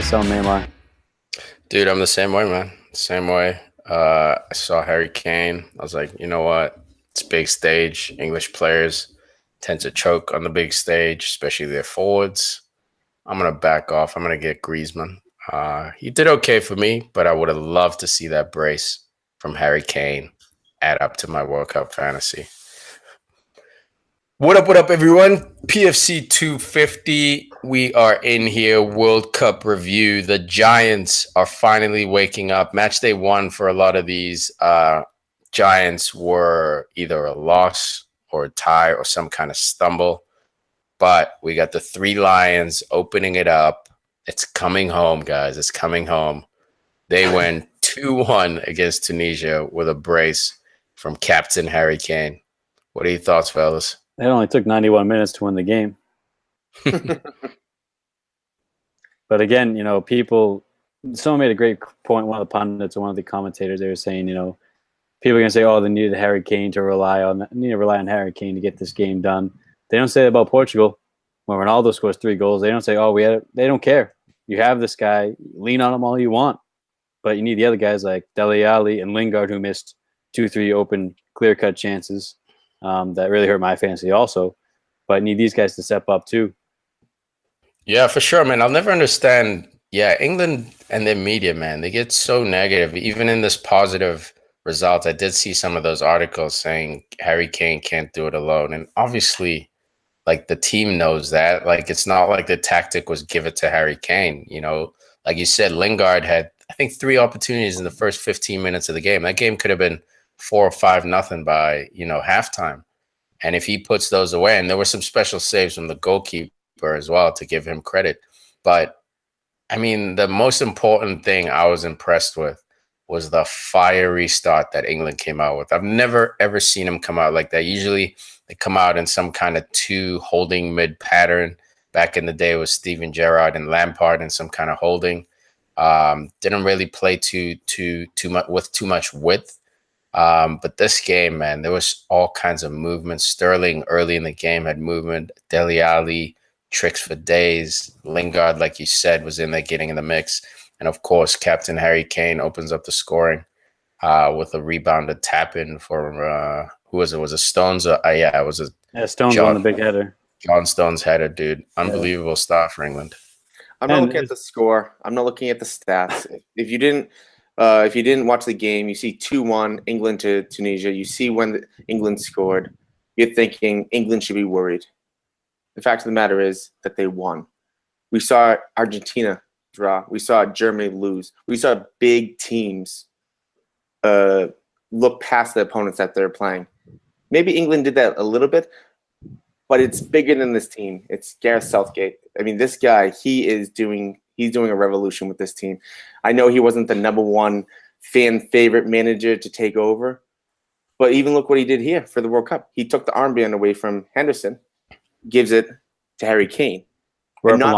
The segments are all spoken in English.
yourself, Neymar? Dude, I'm the same way, man. Same way. I saw Harry Kane. I was like, you know what? It's big stage. English players tend to choke on the big stage, especially their forwards. I'm gonna back off. I'm gonna get Griezmann. He did okay for me, but I would have loved to see that brace from Harry Kane add up to my World Cup fantasy. What up, everyone? PFC 250. We are in here. World Cup review. The Giants are finally waking up. Match day one for a lot of these Giants were either a loss or a tie or some kind of stumble. But we got the three Lions opening it up. It's coming home, guys. It's coming home. They win 2-1 against Tunisia with a brace from Captain Harry Kane. What are your thoughts, fellas? It only took 91 minutes to win the game. But again, someone made a great point. One of the pundits or one of the commentators, they were saying, people are going to say, oh, they needed Harry Kane to rely on Harry Kane to get this game done. They don't say that about Portugal. When Ronaldo scores 3 goals, they don't say, oh, they don't care. You have this guy, lean on him all you want. But you need the other guys like Dele Alli and Lingard, who missed 2-3 open, clear-cut chances. That really hurt my fantasy also. But I need these guys to step up too. Yeah, for sure, man. I'll never understand. Yeah, England and their media, man, they get so negative. Even in this positive result, I did see some of those articles saying Harry Kane can't do it alone. And obviously, like, the team knows that. Like, it's not like the tactic was give it to Harry Kane. Like you said, Lingard had, I think, 3 opportunities in the first 15 minutes of the game. That game could have been 4 or 5-0 by, halftime. And if he puts those away, and there were some special saves from the goalkeeper as well to give him credit. But I mean, the most important thing I was impressed with was the fiery start that England came out with. I've never, ever seen them come out like that. Usually they come out in some kind of 2 holding mid pattern. Back in the day with Steven Gerrard and Lampard and some kind of holding. Didn't really play too much with too much width. But this game, man, there was all kinds of movement. Sterling early in the game had movement. Dele Alli, tricks for days. Lingard, like you said, was in there getting in the mix. And of course, Captain Harry Kane opens up the scoring with a rebounded tap in for who was it? Was it Stones? It was Stones on the big header. John Stones header, dude. Unbelievable start for England. I'm not looking at the score. I'm not looking at the stats. If you didn't watch the game, you see 2-1 England to Tunisia. You see when England scored, you're thinking England should be worried. The fact of the matter is that they won. We saw Argentina draw. We saw Germany lose. We saw big teams look past the opponents that they're playing. Maybe England did that a little bit, but it's bigger than this team. It's Gareth Southgate. I mean, this guy, he's doing a revolution with this team. I know he wasn't the number 1 fan favorite manager to take over, but even look what he did here for the World Cup. He took the armband away from Henderson, gives it to Harry Kane. But not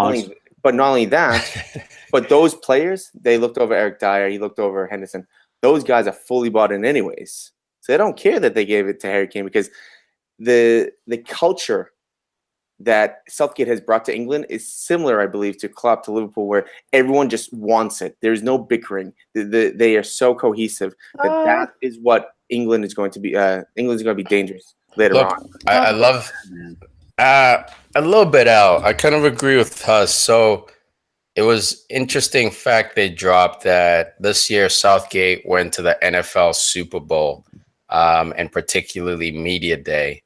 only that, but those players, they looked over Eric Dyer, he looked over Henderson. Those guys are fully bought in anyways. So they don't care that they gave it to Harry Kane because the culture that Southgate has brought to England is similar, I believe, to Klopp to Liverpool, where everyone just wants it. There's no bickering. They are so cohesive that is what England is going to be. England's going to be dangerous later on. I love a little bit out. I kind of agree with Huss. So it was interesting fact they dropped that this year Southgate went to the NFL Super Bowl, and particularly Media Day.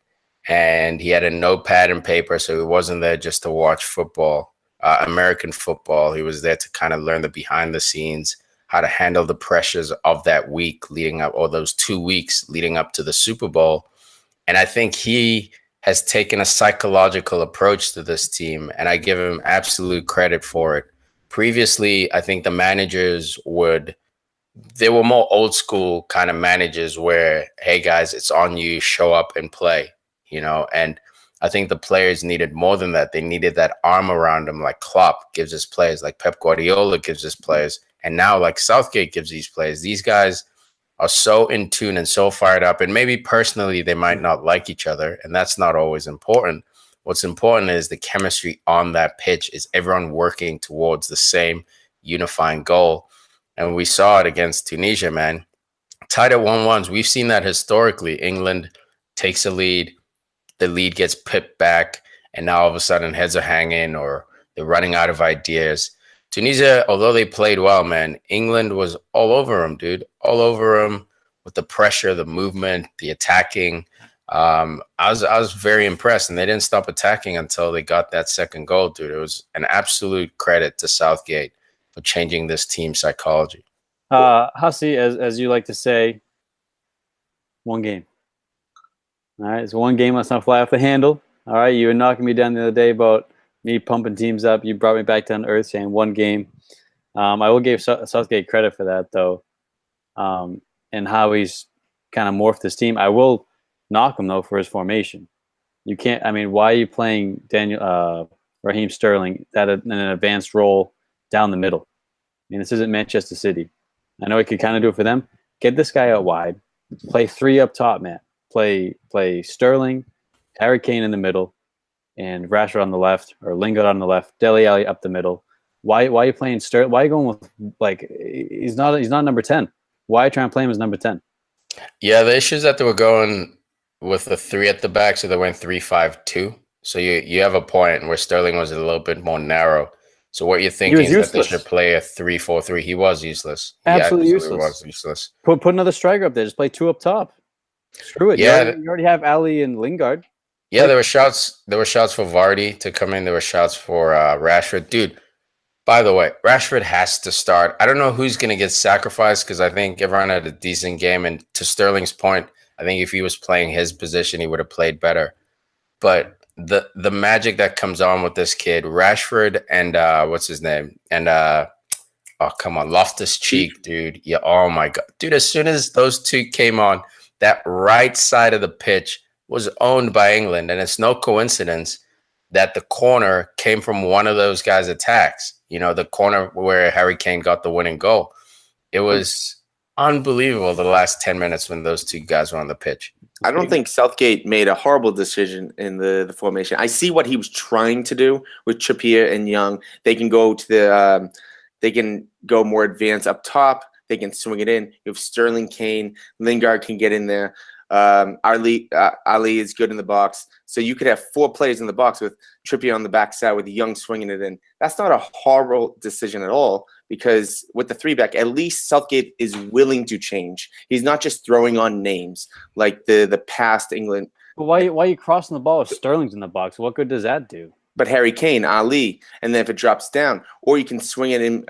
And he had a notepad and paper, so he wasn't there just to watch football, American football. He was there to kind of learn the behind the scenes, how to handle the pressures of that week leading up, or those 2 weeks leading up to the Super Bowl. And I think he has taken a psychological approach to this team, and I give him absolute credit for it. Previously, I think the managers they were more old school kind of managers where, hey guys, it's on you, show up and play. And I think the players needed more than that. They needed that arm around them, like Klopp gives his players, like Pep Guardiola gives his players, and now like Southgate gives these players. These guys are so in tune and so fired up, and maybe personally they might not like each other, and that's not always important. What's important is the chemistry on that pitch. Is everyone working towards the same unifying goal. And we saw it against Tunisia, man. Tied at 1-1. We've seen that historically. England takes a lead, the lead gets pipped back, and now all of a sudden heads are hanging or they're running out of ideas. Tunisia, although they played well, man, England was all over them, dude. All over them with the pressure, the movement, the attacking. I was very impressed, and they didn't stop attacking until they got that second goal, dude. It was an absolute credit to Southgate for changing this team psychology. Hussey, as you like to say, one game. All right, it's one game. Let's not fly off the handle. All right, you were knocking me down the other day about me pumping teams up. You brought me back down to earth saying one game. I will give Southgate credit for that, though, and how he's kind of morphed his team. I will knock him, though, for his formation. You can't – I mean, why are you playing Raheem Sterling in an advanced role down the middle? I mean, this isn't Manchester City. I know he could kind of do it for them. Get this guy out wide. Play three up top, man. Play Sterling, Harry Kane in the middle, and Rashford on the left, or Lingard on the left, Dele Alli up the middle. Why are you playing Sterling? Why are you going with he's not number 10? Why are you trying to play him as number 10? Yeah, the issue is that they were going with the three at the back, so they went 3-5-2. So you have a point where Sterling was a little bit more narrow. So what you're thinking is that they should play a 3-4-3. He was useless. Absolutely useless. Was useless. Put another striker up there. Just play two up top. Screw it. Yeah, you already have Ali and Lingard. Yeah, there were shouts. There were shouts for Vardy to come in. There were shouts for Rashford. Dude, by the way, Rashford has to start. I don't know who's going to get sacrificed because I think everyone had a decent game. And to Sterling's point, I think if he was playing his position, he would have played better. But the magic that comes on with this kid, Rashford and what's his name? And oh, come on, Loftus-Cheek, dude. Yeah, oh my God. Dude, as soon as those two came on, that right side of the pitch was owned by England. And it's no coincidence that the corner came from one of those guys' attacks. You know, the corner where Harry Kane got the winning goal. It was unbelievable the last 10 minutes when those two guys were on the pitch. I don't think Southgate made a horrible decision in the formation. I see what he was trying to do with Trippier and Young. They can go to they can go more advanced up top. They can swing it in. You have Sterling, Kane, Lingard can get in there. Ali is good in the box. So you could have four players in the box with Trippier on the backside with Young swinging it in. That's not a horrible decision at all because with the three back, at least Southgate is willing to change. He's not just throwing on names like the past England. But why are you crossing the ball if Sterling's in the box? What good does that do? But Harry Kane, Ali, and then if it drops down, or you can swing it in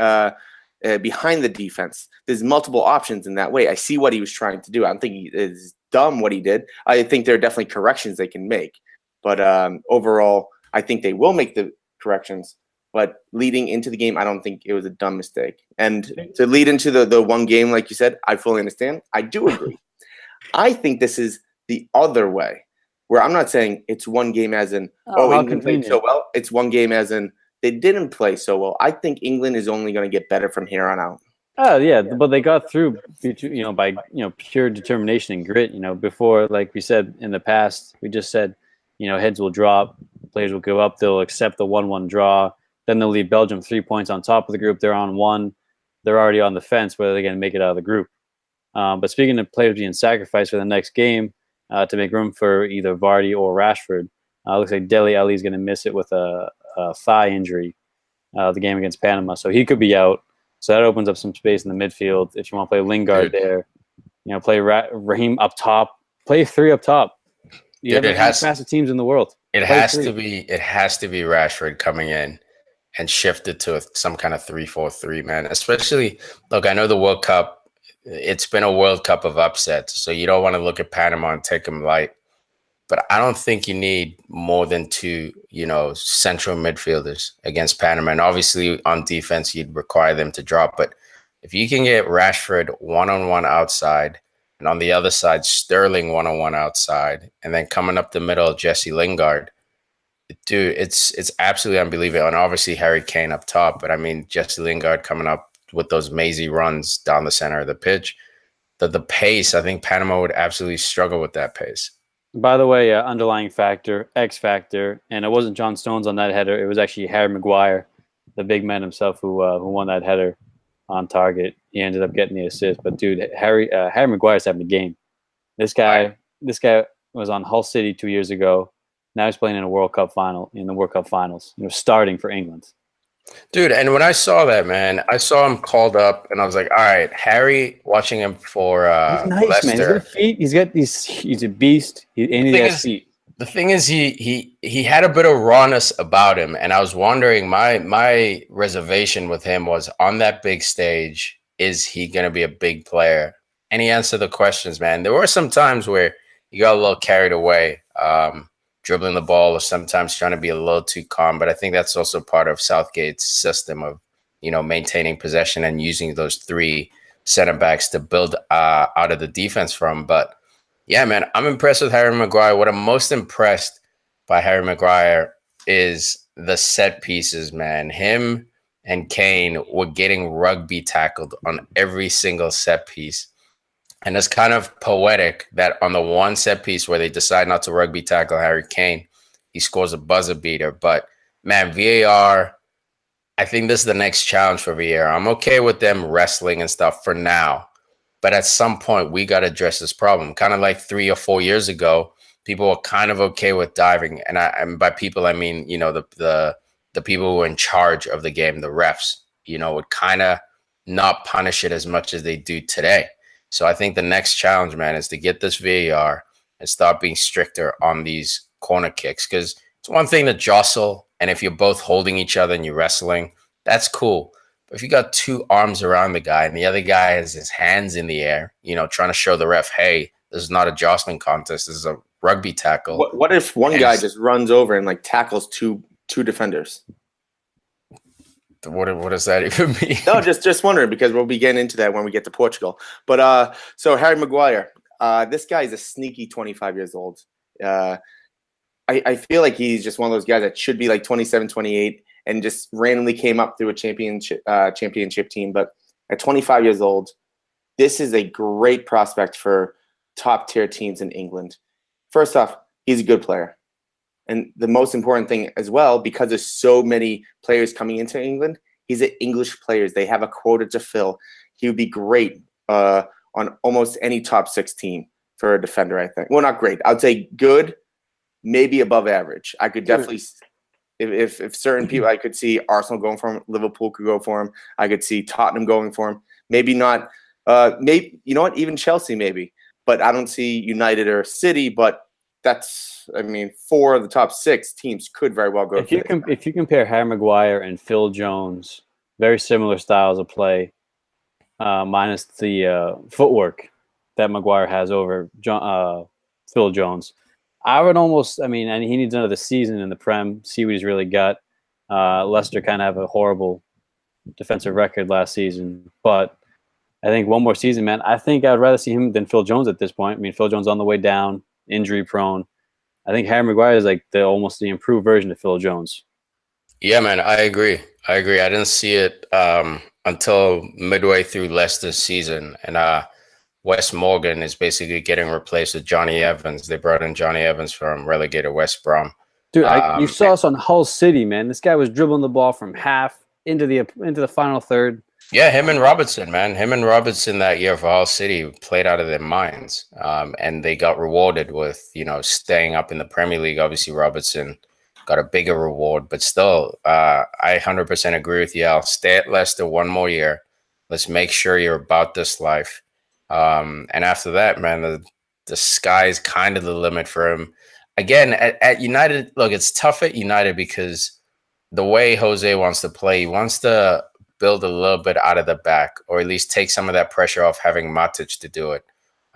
behind the defense. There's multiple options in that way. I see what he was trying to do. I don't think he is dumb what he did. I think there are definitely corrections they can make. But overall, I think they will make the corrections. But leading into the game, I don't think it was a dumb mistake. And to lead into the one game, like you said, I fully understand. I do agree. I think this is the other way, where I'm not saying it's one game as in, England played so well. It's one game as in, they didn't play so well. I think England is only going to get better from here on out. Oh yeah, but they got through, by pure determination and grit. Before, like we said in the past, we just said, heads will drop, players will go up, they'll accept the 1-1 draw, then they'll leave Belgium 3 points on top of the group. They're on one, they're already on the fence whether they're going to make it out of the group. But speaking of players being sacrificed for the next game to make room for either Vardy or Rashford, looks like Dele Alli is going to miss it with a thigh injury, the game against Panama, so he could be out. So that opens up some space in the midfield. If you want to play Lingard there, play Raheem up top, play three up top. You have the fastest teams in the world. It has to be Rashford coming in and shifted to some kind of 3-4-3, man. Especially, look, I know the World Cup. It's been a World Cup of upsets, so you don't want to look at Panama and take them light. But I don't think you need more than two, central midfielders against Panama. And obviously on defense, you'd require them to drop. But if you can get Rashford one-on-one outside and on the other side, Sterling one-on-one outside, and then coming up the middle, Jesse Lingard, dude, it's absolutely unbelievable. And obviously Harry Kane up top. But I mean, Jesse Lingard coming up with those mazy runs down the center of the pitch. The pace, I think Panama would absolutely struggle with that pace. By the way, underlying factor, X factor, and it wasn't John Stones on that header. It was actually Harry Maguire. the big man himself who won that header on target. He ended up getting the assist. But dude, Harry Maguire's having a game. This guy was on Hull City 2 years ago. Now he's playing in the World Cup Finals. Starting for England. Dude, and when I saw that, man, I saw him called up, and I was like, all right, Harry, watching him for he's nice, Leicester. Man. He's got feet. He's a beast. And he has feet. The thing is, he had a bit of rawness about him, and I was wondering, my reservation with him was on that big stage, is he going to be a big player? And he answered the questions, man. There were some times where he got a little carried away, dribbling the ball, or sometimes trying to be a little too calm. But I think that's also part of Southgate's system of, maintaining possession and using those three center backs to build out of the defense from. But yeah, man, I'm impressed with Harry Maguire. What I'm most impressed by Harry Maguire is the set pieces, man. Him and Kane were getting rugby tackled on every single set piece. And it's kind of poetic that on the one set piece where they decide not to rugby tackle Harry Kane, he scores a buzzer beater. But, man, VAR, I think this is the next challenge for VAR. I'm okay with them wrestling and stuff for now. But at some point, we got to address this problem. Kind of like 3 or 4 years ago, people were kind of okay with diving. And by people, I mean, the people who were in charge of the game, the refs, would kind of not punish it as much as they do today. So I think the next challenge, man, is to get this VAR and start being stricter on these corner kicks. Because it's one thing to jostle, and if you're both holding each other and you're wrestling, that's cool. But if you got two arms around the guy and the other guy has his hands in the air, trying to show the ref, hey, this is not a jostling contest. This is a rugby tackle. What if one guy just runs over and tackles two defenders? What does that even mean? No, just wondering, because we'll be getting into that when we get to Portugal. But so Harry Maguire, this guy is a sneaky 25 years old. I feel like he's just one of those guys that should be like 27, 28 and just randomly came up through a championship team. But at 25 years old, this is a great prospect for top tier teams in England. First off, he's a good player. And the most important thing as well, because there's so many players coming into England, he's an English player. They have a quota to fill. He would be great on almost any top 6 team for a defender, I think. Well, not great. I would say good, maybe above average. I could definitely, if certain people, I could see Arsenal going for him, Liverpool could go for him. I could see Tottenham going for him. Maybe not, maybe, you know what, even Chelsea maybe. But I don't see United or City, but that's, 4 of the top 6 teams could very well go. If you compare Harry Maguire and Phil Jones, very similar styles of play, minus the footwork that Maguire has over Phil Jones, I would almost, and he needs another season in the Prem, see what he's really got. Leicester kind of have a horrible defensive record last season, but I think one more season, man. I think I'd rather see him than Phil Jones at this point. Phil Jones on the way down, injury prone. I think Harry Maguire is like almost the improved version of Phil Jones. Yeah, man, I agree. I didn't see it until midway through Leicester's season, and Wes Morgan is basically getting replaced with Johnny Evans. They brought in Johnny Evans from relegated West Brom. Dude, you saw us on Hull City, man. This guy was dribbling the ball from half into the final third. Yeah, him and Robertson, man. Him and Robertson that year for Hull City played out of their minds. And they got rewarded with, staying up in the Premier League. Obviously, Robertson got a bigger reward. But still, I 100% agree with you. I'll stay at Leicester one more year. Let's make sure you're about this life. And after that, man, the sky's kind of the limit for him. Again, at United, look, it's tough at United because the way Jose wants to play, he wants to build a little bit out of the back, or at least take some of that pressure off having Matic to do it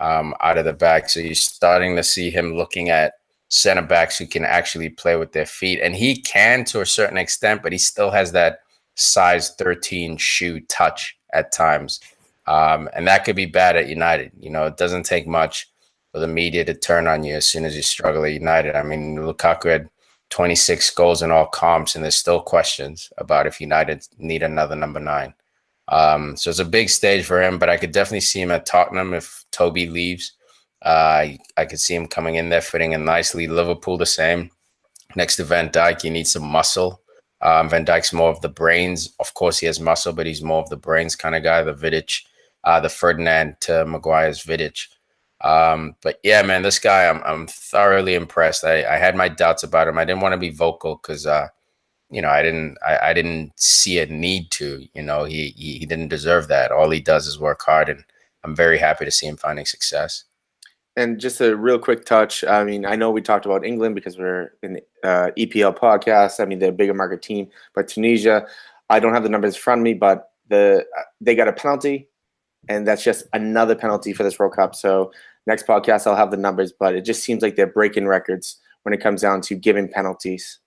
out of the back. So you're starting to see him looking at center backs who can actually play with their feet. And he can to a certain extent, but he still has that size 13 shoe touch at times. And that could be bad at United. It doesn't take much for the media to turn on you as soon as you struggle at United. Lukaku had 26 goals in all comps, and there's still questions about if United need another number 9. So it's a big stage for him, but I could definitely see him at Tottenham if Toby leaves. I could see him coming in there, fitting in nicely. Liverpool the same. Next to Van Dijk, you need some muscle. Van Dijk's more of the brains. Of course, he has muscle, but he's more of the brains kind of guy. The Vidic, the Ferdinand to Maguire's Vidic. But yeah, man, this guy, I'm thoroughly impressed. I had my doubts about him. I didn't want to be vocal because I didn't see a need to. He didn't deserve that. All he does is work hard, and I'm very happy to see him finding success. And just a real quick touch. I mean, I know we talked about England because we're in EPL podcast. I mean, they're a bigger market team. But Tunisia, I don't have the numbers in front of me, but they got a penalty, and that's just another penalty for this World Cup. So next podcast, I'll have the numbers. But it just seems like they're breaking records when it comes down to giving penalties.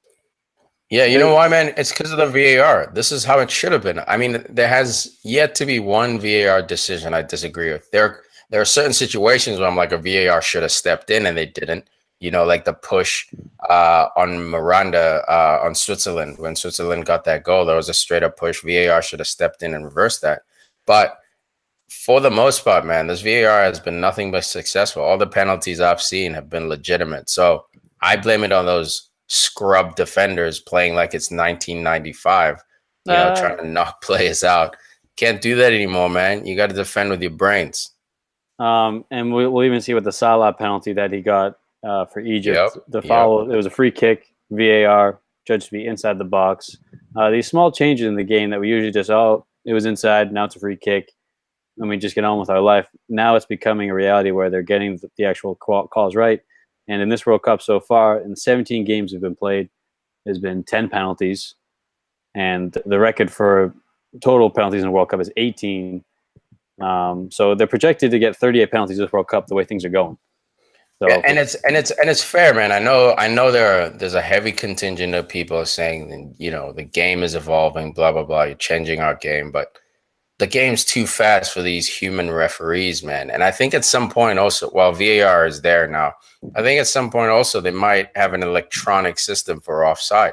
Yeah, you know why, man? It's because of the VAR. This is how it should have been. I mean, there has yet to be one VAR decision I disagree with. There are certain situations where I'm like, a VAR should have stepped in and they didn't. Like the push on Miranda on Switzerland. When Switzerland got that goal, there was a straight up push. VAR should have stepped in and reversed that. But for the most part, man, this VAR has been nothing but successful. All the penalties I've seen have been legitimate. So I blame it on those scrub defenders playing like it's 1995, trying to knock players out. Can't do that anymore, man. You got to defend with your brains. And we'll even see with the Salah penalty that he got for Egypt. The foul, it was a free kick, VAR, judged to be inside the box. These small changes in the game that we usually just, it was inside, now it's a free kick, and we just get on with our life. Now it's becoming a reality where they're getting the actual calls right. And in this World Cup so far, in the 17 games that have been played, there's been 10 penalties. And the record for total penalties in the World Cup is 18. So they're projected to get 38 penalties this World Cup the way things are going. So, yeah, and it's fair, man. I know there's a heavy contingent of people saying, the game is evolving, blah blah blah. You're changing our game, but the game's too fast for these human referees, man. And I think at some point also, while VAR is there now, I think at some point also they might have an electronic system for offside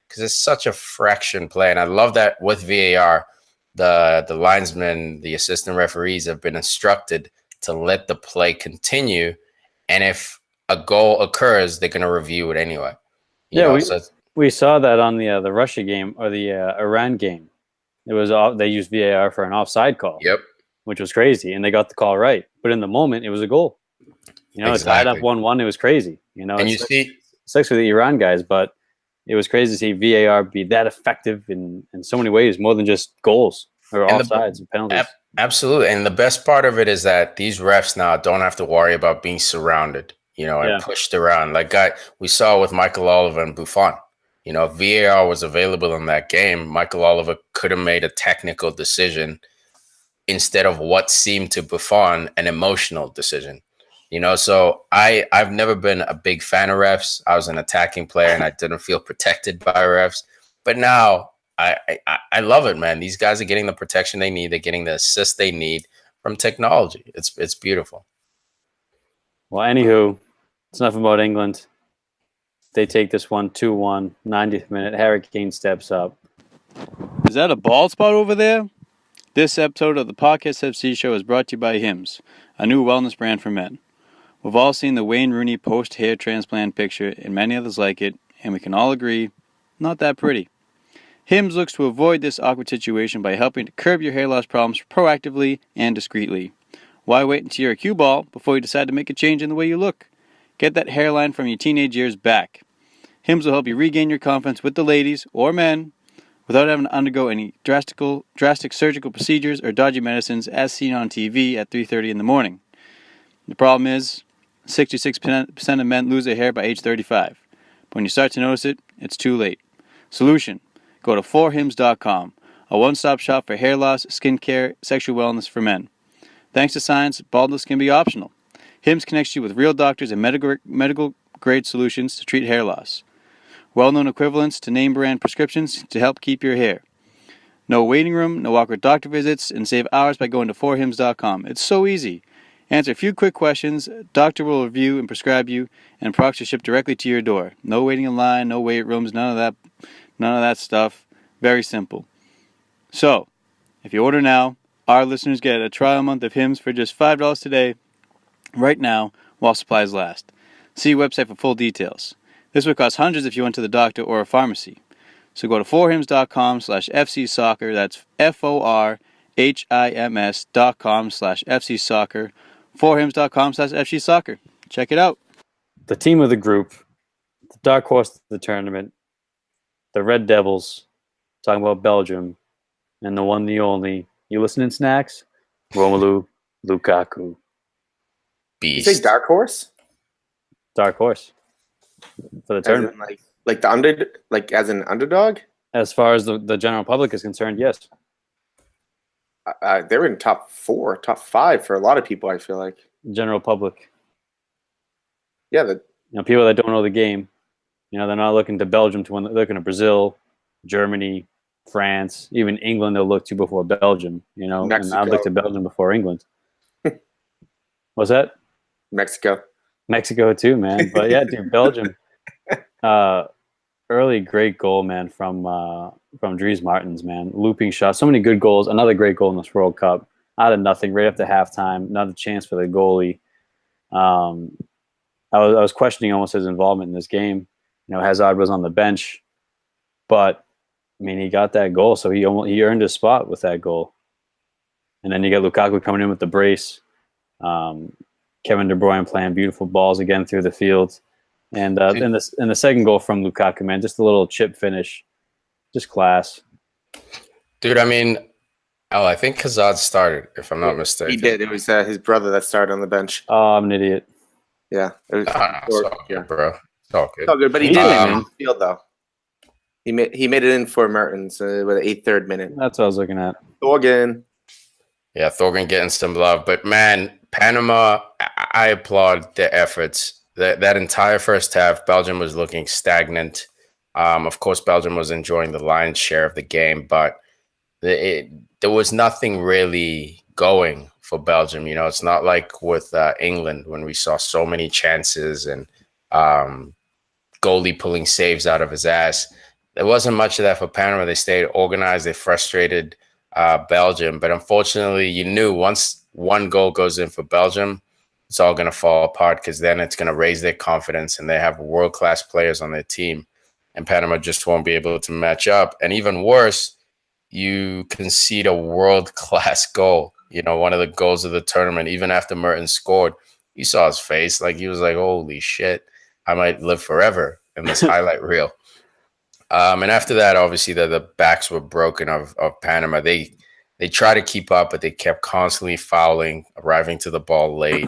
because it's such a fraction play. And I love that with VAR, the linesmen, the assistant referees have been instructed to let the play continue. And if a goal occurs, they're going to review it anyway. We saw that on the Russia game or the Iran game. It was they used VAR for an offside call. Yep, which was crazy, and they got the call right. But in the moment, it was a goal. It tied up 1-1. It was crazy. And you see, sucks for the Iran guys, but it was crazy to see VAR be that effective in so many ways, more than just goals or offsides and penalties. Absolutely, and the best part of it is that these refs now don't have to worry about being surrounded, and pushed around. Like we saw with Michael Oliver and Buffon. If VAR was available in that game, Michael Oliver could have made a technical decision instead of what seemed to Buffon an emotional decision. So I've never been a big fan of refs. I was an attacking player and I didn't feel protected by refs. But now I love it, man. These guys are getting the protection they need. They're getting the assist they need from technology. It's beautiful. Well, anywho, it's enough about England. They take this one 2-1, 90th minute. Harry Kane steps up. Is that a bald spot over there? This episode of the Podcast FC show is brought to you by Hims, a new wellness brand for men. We've all seen the Wayne Rooney post-hair transplant picture and many others like it, and we can all agree, not that pretty. Hims looks to avoid this awkward situation by helping to curb your hair loss problems proactively and discreetly. Why wait until you're a cue ball before you decide to make a change in the way you look? Get that hairline from your teenage years back. Hims will help you regain your confidence with the ladies or men without having to undergo any drastic surgical procedures or dodgy medicines as seen on TV at 3:30 in the morning. The problem is, 66% of men lose their hair by age 35. But when you start to notice it, it's too late. Solution: go to 4hims.com, a one-stop shop for hair loss, skincare, sexual wellness for men. Thanks to science, baldness can be optional. Hims connects you with real doctors and medical-grade solutions to treat hair loss. Well-known equivalents to name-brand prescriptions to help keep your hair. No waiting room, no awkward doctor visits, and save hours by going to 4hims.com. It's so easy. Answer a few quick questions, doctor will review and prescribe you, and products are shipped directly to your door. No waiting in line, no wait rooms, none of that stuff. Very simple. So, if you order now, our listeners get a trial month of Hims for just $5 today, right now, while supplies last. See website for full details. This would cost hundreds if you went to the doctor or a pharmacy. So go to forhims.com/FCsoccer. That's forhims.com/FCsoccer. Forhims.com/FCsoccer. Check it out. The team of the group, the dark horse of the tournament, the Red Devils, talking about Belgium, and the one, the only. You listening, Snacks? Romelu Lukaku. You Beast. say dark horse? Dark horse for the As tournament. in, like the as an underdog? As far as the general public is concerned, yes. They're in top 4, top 5 for a lot of people, I feel like. General public. Yeah, People that don't know the game, they're not looking to Belgium to win. They're looking to Brazil, Germany, France, even England. They'll look to before Belgium. And I'd look to Belgium before England. What's that? Mexico too, man. But yeah, dude, Belgium. Early great goal, man, from Dries Martens, man. Looping shot, so many good goals. Another great goal in this World Cup. Out of nothing, right after halftime. Another chance for the goalie. I was questioning almost his involvement in this game. Hazard was on the bench, but he got that goal, so he earned his spot with that goal. And then you got Lukaku coming in with the brace. Kevin De Bruyne playing beautiful balls again through the field, and in the second goal from Lukaku, man, just a little chip finish, just class. Dude, I think Hazard started, if I'm not mistaken. He did. It was his brother that started on the bench. Oh, I'm an idiot. Yeah, it was. It's all good, bro. It's all good. It's all good, but he did make it on the field though. He made it in for Mertens with the 83rd minute. That's what I was looking at. Thorgan. Yeah, Thorgan getting some love, but man, Panama, I applaud their efforts. That entire first half, Belgium was looking stagnant. Of course, Belgium was enjoying the lion's share of the game, but there was nothing really going for Belgium. It's not like with England when we saw so many chances and goalie pulling saves out of his ass. There wasn't much of that for Panama. They stayed organized. They frustrated Belgium. But unfortunately, you knew once one goal goes in for Belgium, it's all going to fall apart because then it's going to raise their confidence and they have world-class players on their team. And Panama just won't be able to match up. And even worse, you concede a world-class goal. One of the goals of the tournament, even after Mertens scored, you saw his face. He was like, holy shit, I might live forever in this highlight reel. And after that, obviously, the backs were broken of Panama. They tried to keep up, but they kept constantly fouling, arriving to the ball late.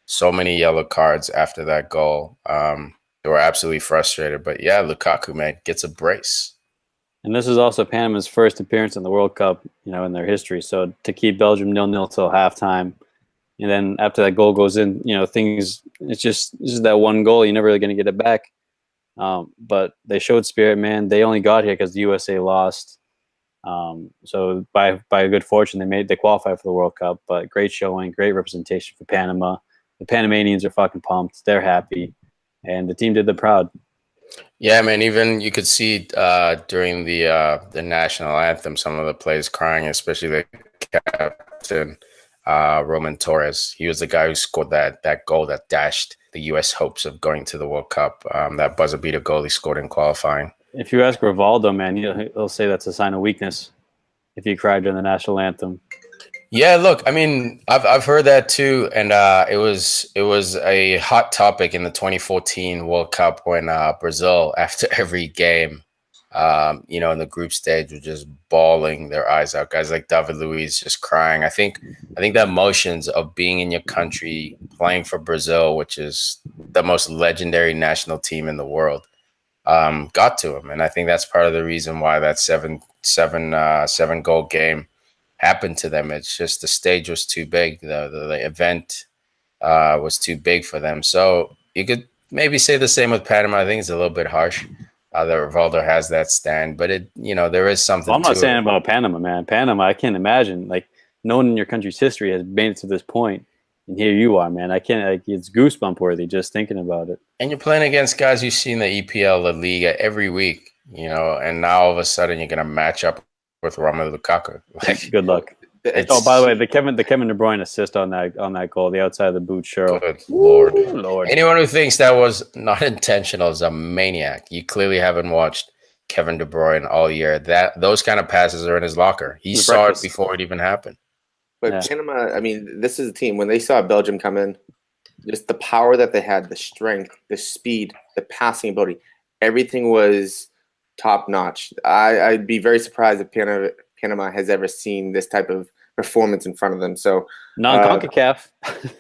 So many yellow cards after that goal. They were absolutely frustrated. But yeah, Lukaku, man, gets a brace. And this is also Panama's first appearance in the World Cup, in their history. So to keep Belgium 0-0 till halftime, and then after that goal goes in, it's just that one goal. You're never really going to get it back. But they showed spirit, man. They only got here because the USA lost. So by good fortune, they qualified for the World Cup. But great showing, great representation for Panama. The Panamanians are fucking pumped. They're happy, and the team did the proud. Yeah, man. Even you could see during the national anthem, some of the players crying, especially the captain Roman Torres. He was the guy who scored that goal that dashed the U.S. hopes of going to the World Cup. That buzzer beater goal he scored in qualifying. If you ask Rivaldo, man, he'll say that's a sign of weakness if you cried during the national anthem. Yeah, look, I've heard that too, and it was a hot topic in the 2014 World Cup when Brazil, after every game, in the group stage, were just bawling their eyes out. Guys like David Luiz just crying. I think the emotions of being in your country, playing for Brazil, which is the most legendary national team in the world, got to him, and I think that's part of the reason why that seven goal game happened to them. It's just the stage was too big. The event was too big for them. So you could maybe say the same with Panama. I think it's a little bit harsh that Rivaldo has that stand, but there is something. Well, I'm not saying about Panama, man. Panama, I can't imagine no one in your country's history has made it to this point, and here you are, man. I can't. It's goosebump worthy just thinking about it. And you're playing against guys you see in the EPL, La Liga every week, and now all of a sudden you're gonna match up with Romelu Lukaku. Good luck. By the way, the Kevin De Bruyne assist on that goal, the outside of the boot, sure. Good Lord. Anyone who thinks that was not intentional is a maniac. You clearly haven't watched Kevin De Bruyne all year. Those kind of passes are in his locker. He saw breakfast. it before it even happened. But Yeah. Panama, I mean, this is a team, when they saw Belgium come in, just the power that they had, the strength, the speed, the passing ability, everything was top notch. I'd be very surprised if Panama has ever seen this type of performance in front of them. So, Non-CONCACAF.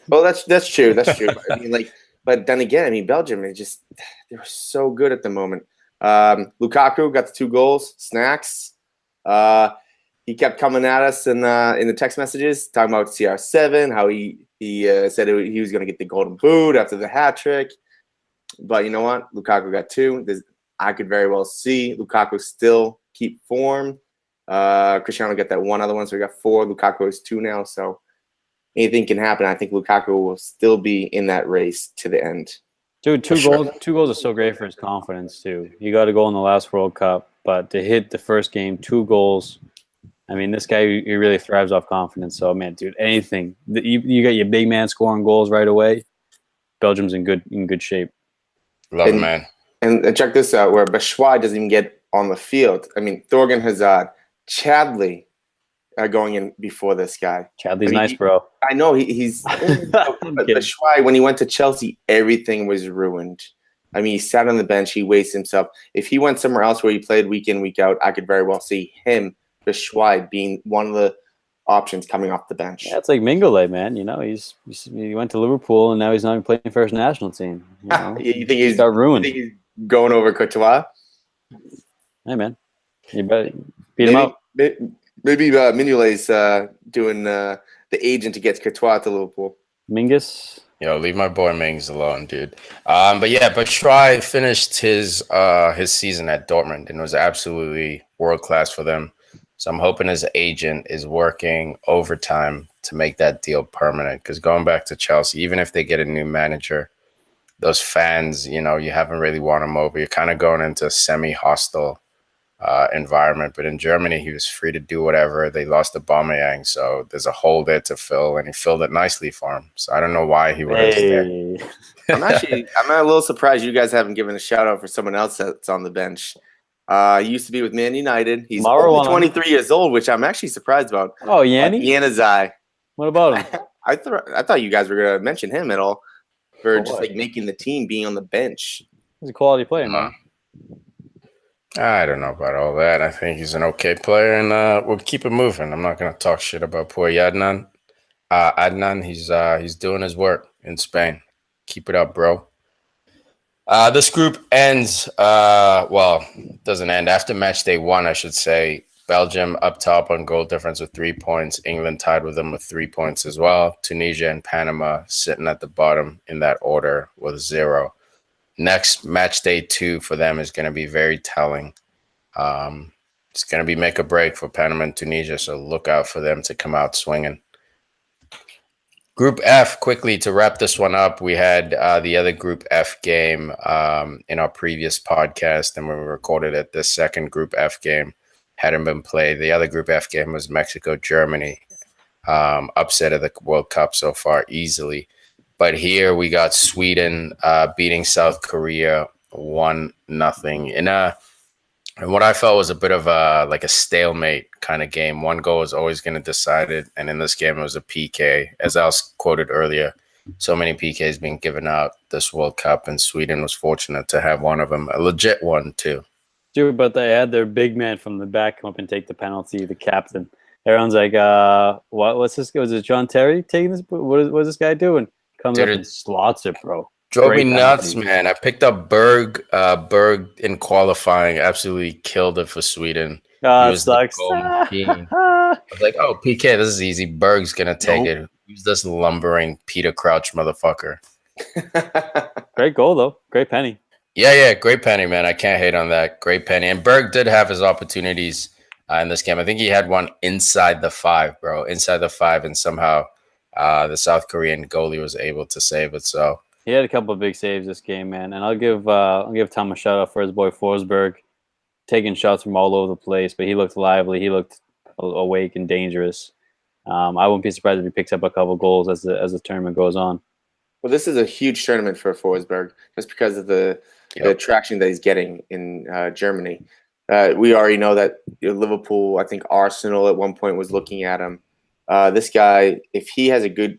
well, that's true. That's true. I mean, but then again, I mean, Belgium is just, they're so good at the moment. Lukaku got the 2 goals, snacks. He kept coming at us in the text messages, talking about CR7, how he said he was going to get the golden boot after the hat trick. But you know what? Lukaku got 2. I could very well see Lukaku still keep form. Cristiano got that 1 other one, so we got 4. Lukaku is 2 now, so anything can happen. I think Lukaku will still be in that race to the end. Dude, 2 goals. 2 goals is so great for his confidence too. He got a goal in the last World Cup, but to hit the first game, 2 goals. I mean, this guy, he really thrives off confidence. So, man, dude, anything. You got your big man scoring goals right away. Belgium's in good shape. Love it, man. And check this out, where Batshuayi doesn't even get on the field. I mean, Thorgan Hazard, Chadley are going in before this guy. Chadley's nice, bro. I know he's but Batshuayi, when he went to Chelsea, everything was ruined. I mean, he sat on the bench. He wasted himself. If he went somewhere else where he played week in, week out, I could very well see him, Batshuayi, being one of the options coming off the bench. Yeah, it's like Mingole, man. You know, he went to Liverpool and now he's not even playing for his national team. You know? You think he's got ruined? You think he's going over Courtois? Hey, man, you better beat him up. Maybe Mignolet's doing the agent to get Courtois to Liverpool. Mingus. Yo, leave my boy Mings alone, dude. But yeah, Batshuayi finished his season at Dortmund and was absolutely world class for them. So I'm hoping his agent is working overtime to make that deal permanent. Because going back to Chelsea, even if they get a new manager, those fans, you know, you haven't really won them over. You're kind of going into a semi-hostile environment. But in Germany, he was free to do whatever. They lost Aubameyang, so there's a hole there to fill, and he filled it nicely for him. So I don't know why he would stay. I'm a little surprised you guys haven't given a shout out for someone else that's on the bench. He used to be with Man United. He's only 23 years old, which I'm actually surprised about. Oh, Yanni? Januzaj. What about him? I thought you guys were going to mention him at all for just like making the team, being on the bench. He's a quality player, man. I don't know about all that. I think he's an okay player, and we'll keep it moving. I'm not going to talk shit about poor Adnan. He's doing his work in Spain. Keep it up, bro. This group ends, doesn't end. After match day 1, I should say, Belgium up top on goal difference with 3 points. England tied with them with 3 points as well. Tunisia and Panama sitting at the bottom in that order with 0. Next match day 2 for them is going to be very telling. It's going to be make or break for Panama and Tunisia, so look out for them to come out swinging. Group F, quickly to wrap this one up, we had the other Group F game in our previous podcast, and when we recorded it, the second Group F game hadn't been played. The other Group F game was Mexico-Germany, upset of the World Cup so far easily. But here we got Sweden beating South Korea 1-0 in what I felt was a bit of a stalemate kind of game. One goal is always going to decide it, and in this game it was a PK. As I was quoted earlier, so many PKs being given out this World Cup, and Sweden was fortunate to have one of them, a legit one too. Dude, but they had their big man from the back come up and take the penalty, the captain. Everyone's like, what's this? Was it John Terry taking this? What's this guy doing? Comes up and slots it, bro. Drove me nuts, man. I picked up Berg. Berg in qualifying absolutely killed it for Sweden. He was sucks. I was like, oh, PK, this is easy. Berg's going to take it. Who's this lumbering Peter Crouch motherfucker? Great goal, though. Great penny. Yeah, great penny, man. I can't hate on that. Great penny. And Berg did have his opportunities in this game. I think he had one inside the 5, bro. Inside the 5, and somehow the South Korean goalie was able to save it. So he had a couple of big saves this game, man. And I'll give Tom a shout out for his boy Forsberg, taking shots from all over the place. But he looked lively. He looked awake and dangerous. I wouldn't be surprised if he picks up a couple goals as the tournament goes on. Well, this is a huge tournament for Forsberg just because of the traction that he's getting in Germany. We already know that Liverpool, I think Arsenal at one point was looking at him. This guy, if he has a good,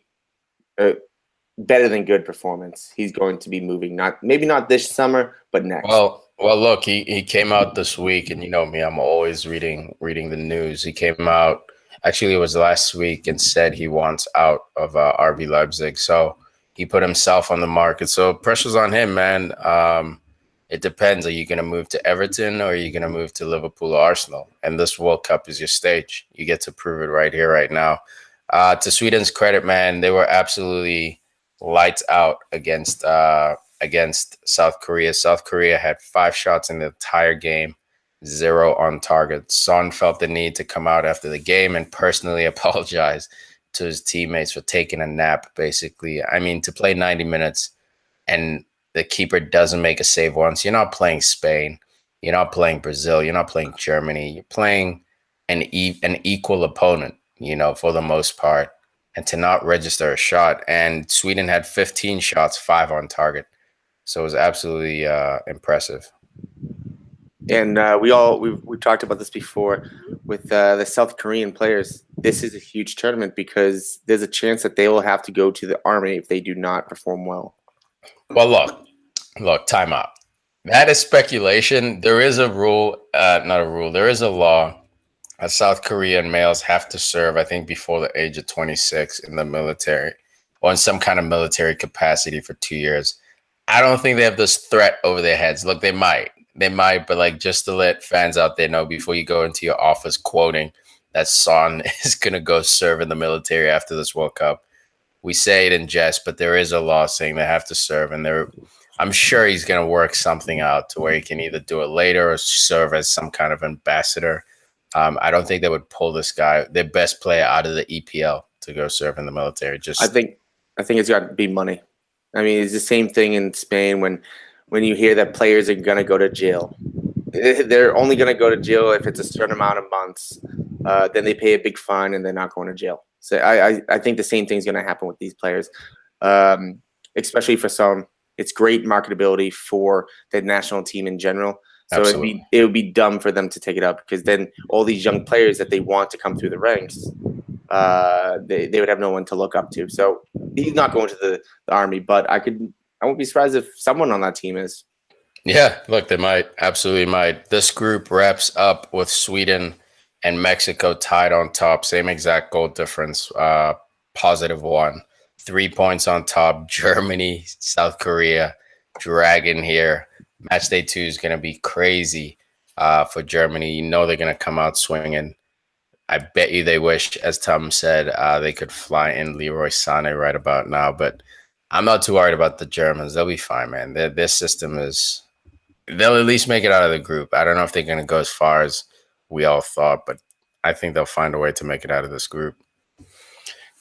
better than good performance, he's going to be moving. Maybe not this summer, but next. Well, look, he came out this week, and you know me, I'm always reading the news. He came out, actually, it was last week, and said he wants out of RB Leipzig. So he put himself on the market. So pressure's on him, man. It depends. Are you going to move to Everton, or are you going to move to Liverpool or Arsenal? And this World Cup is your stage. You get to prove it right here, right now. To Sweden's credit, man, they were absolutely lights out against South Korea. South Korea had 5 shots in the entire game, 0 on target. Son felt the need to come out after the game and personally apologize to his teammates for taking a nap, basically. I mean, to play 90 minutes and the keeper doesn't make a save once, you're not playing Spain, you're not playing Brazil, you're not playing Germany, you're playing an equal opponent, you know, for the most part, and to not register a shot. And Sweden had 15 shots, 5 on target. So it was absolutely impressive. And we've talked about this before with the South Korean players. This is a huge tournament because there's a chance that they will have to go to the army if they do not perform well. Well, look, time out. That is speculation. There is a rule, not a rule. There is a law that South Korean males have to serve, I think, before the age of 26 in the military or in some kind of military capacity for 2 years. I don't think they have this threat over their heads. Look, they might, but like, just to let fans out there know before you go into your office quoting that Son is going to go serve in the military after this World Cup. We say it in jest, but there is a law saying they have to serve, and I'm sure he's going to work something out to where he can either do it later or serve as some kind of ambassador. I don't think they would pull this guy, their best player, out of the EPL to go serve in the military. I think it's got to be money. I mean, it's the same thing in Spain when you hear that players are going to go to jail. They're only going to go to jail if it's a certain amount of months. Then they pay a big fine and they're not going to jail. So I think the same thing is going to happen with these players, especially for some. It's great marketability for the national team in general. So it would be dumb for them to take it up, because then all these young players that they want to come through the ranks, they would have no one to look up to. So he's not going to the army, but I won't be surprised if someone on that team is. Yeah, look, they might. Absolutely might. This group wraps up with Sweden and Mexico tied on top. Same exact goal difference, +1. 3 points on top. Germany, South Korea, dragging here. Match day 2 is going to be crazy for Germany. You know they're going to come out swinging. I bet you they wish, as Tom said, they could fly in Leroy Sané right about now. But I'm not too worried about the Germans. They'll be fine, man. Their system is – they'll at least make it out of the group. I don't know if they're going to go as far as we all thought, but I think they'll find a way to make it out of this group.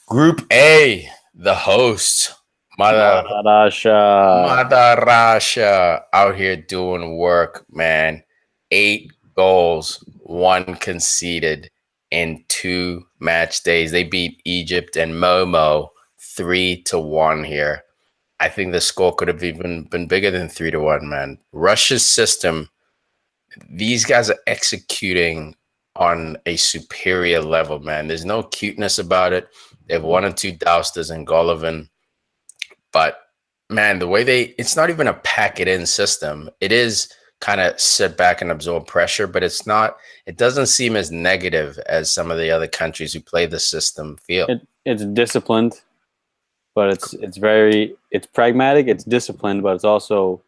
Group A, the hosts. Mother Russia out here doing work, man. 8 goals, 1 conceded in 2 match days. They beat Egypt and Momo 3-1 here. I think the score could have even been bigger than 3-1, man. Russia's system, these guys are executing on a superior level, man. There's no cuteness about it. They have 1 or 2 Dousters and Golovin. But, man, the way it's not even a pack-it-in system. It is kind of sit back and absorb pressure, but it doesn't seem as negative as some of the other countries who play the system feel. It's disciplined, but it's pragmatic, it's disciplined, but it's also,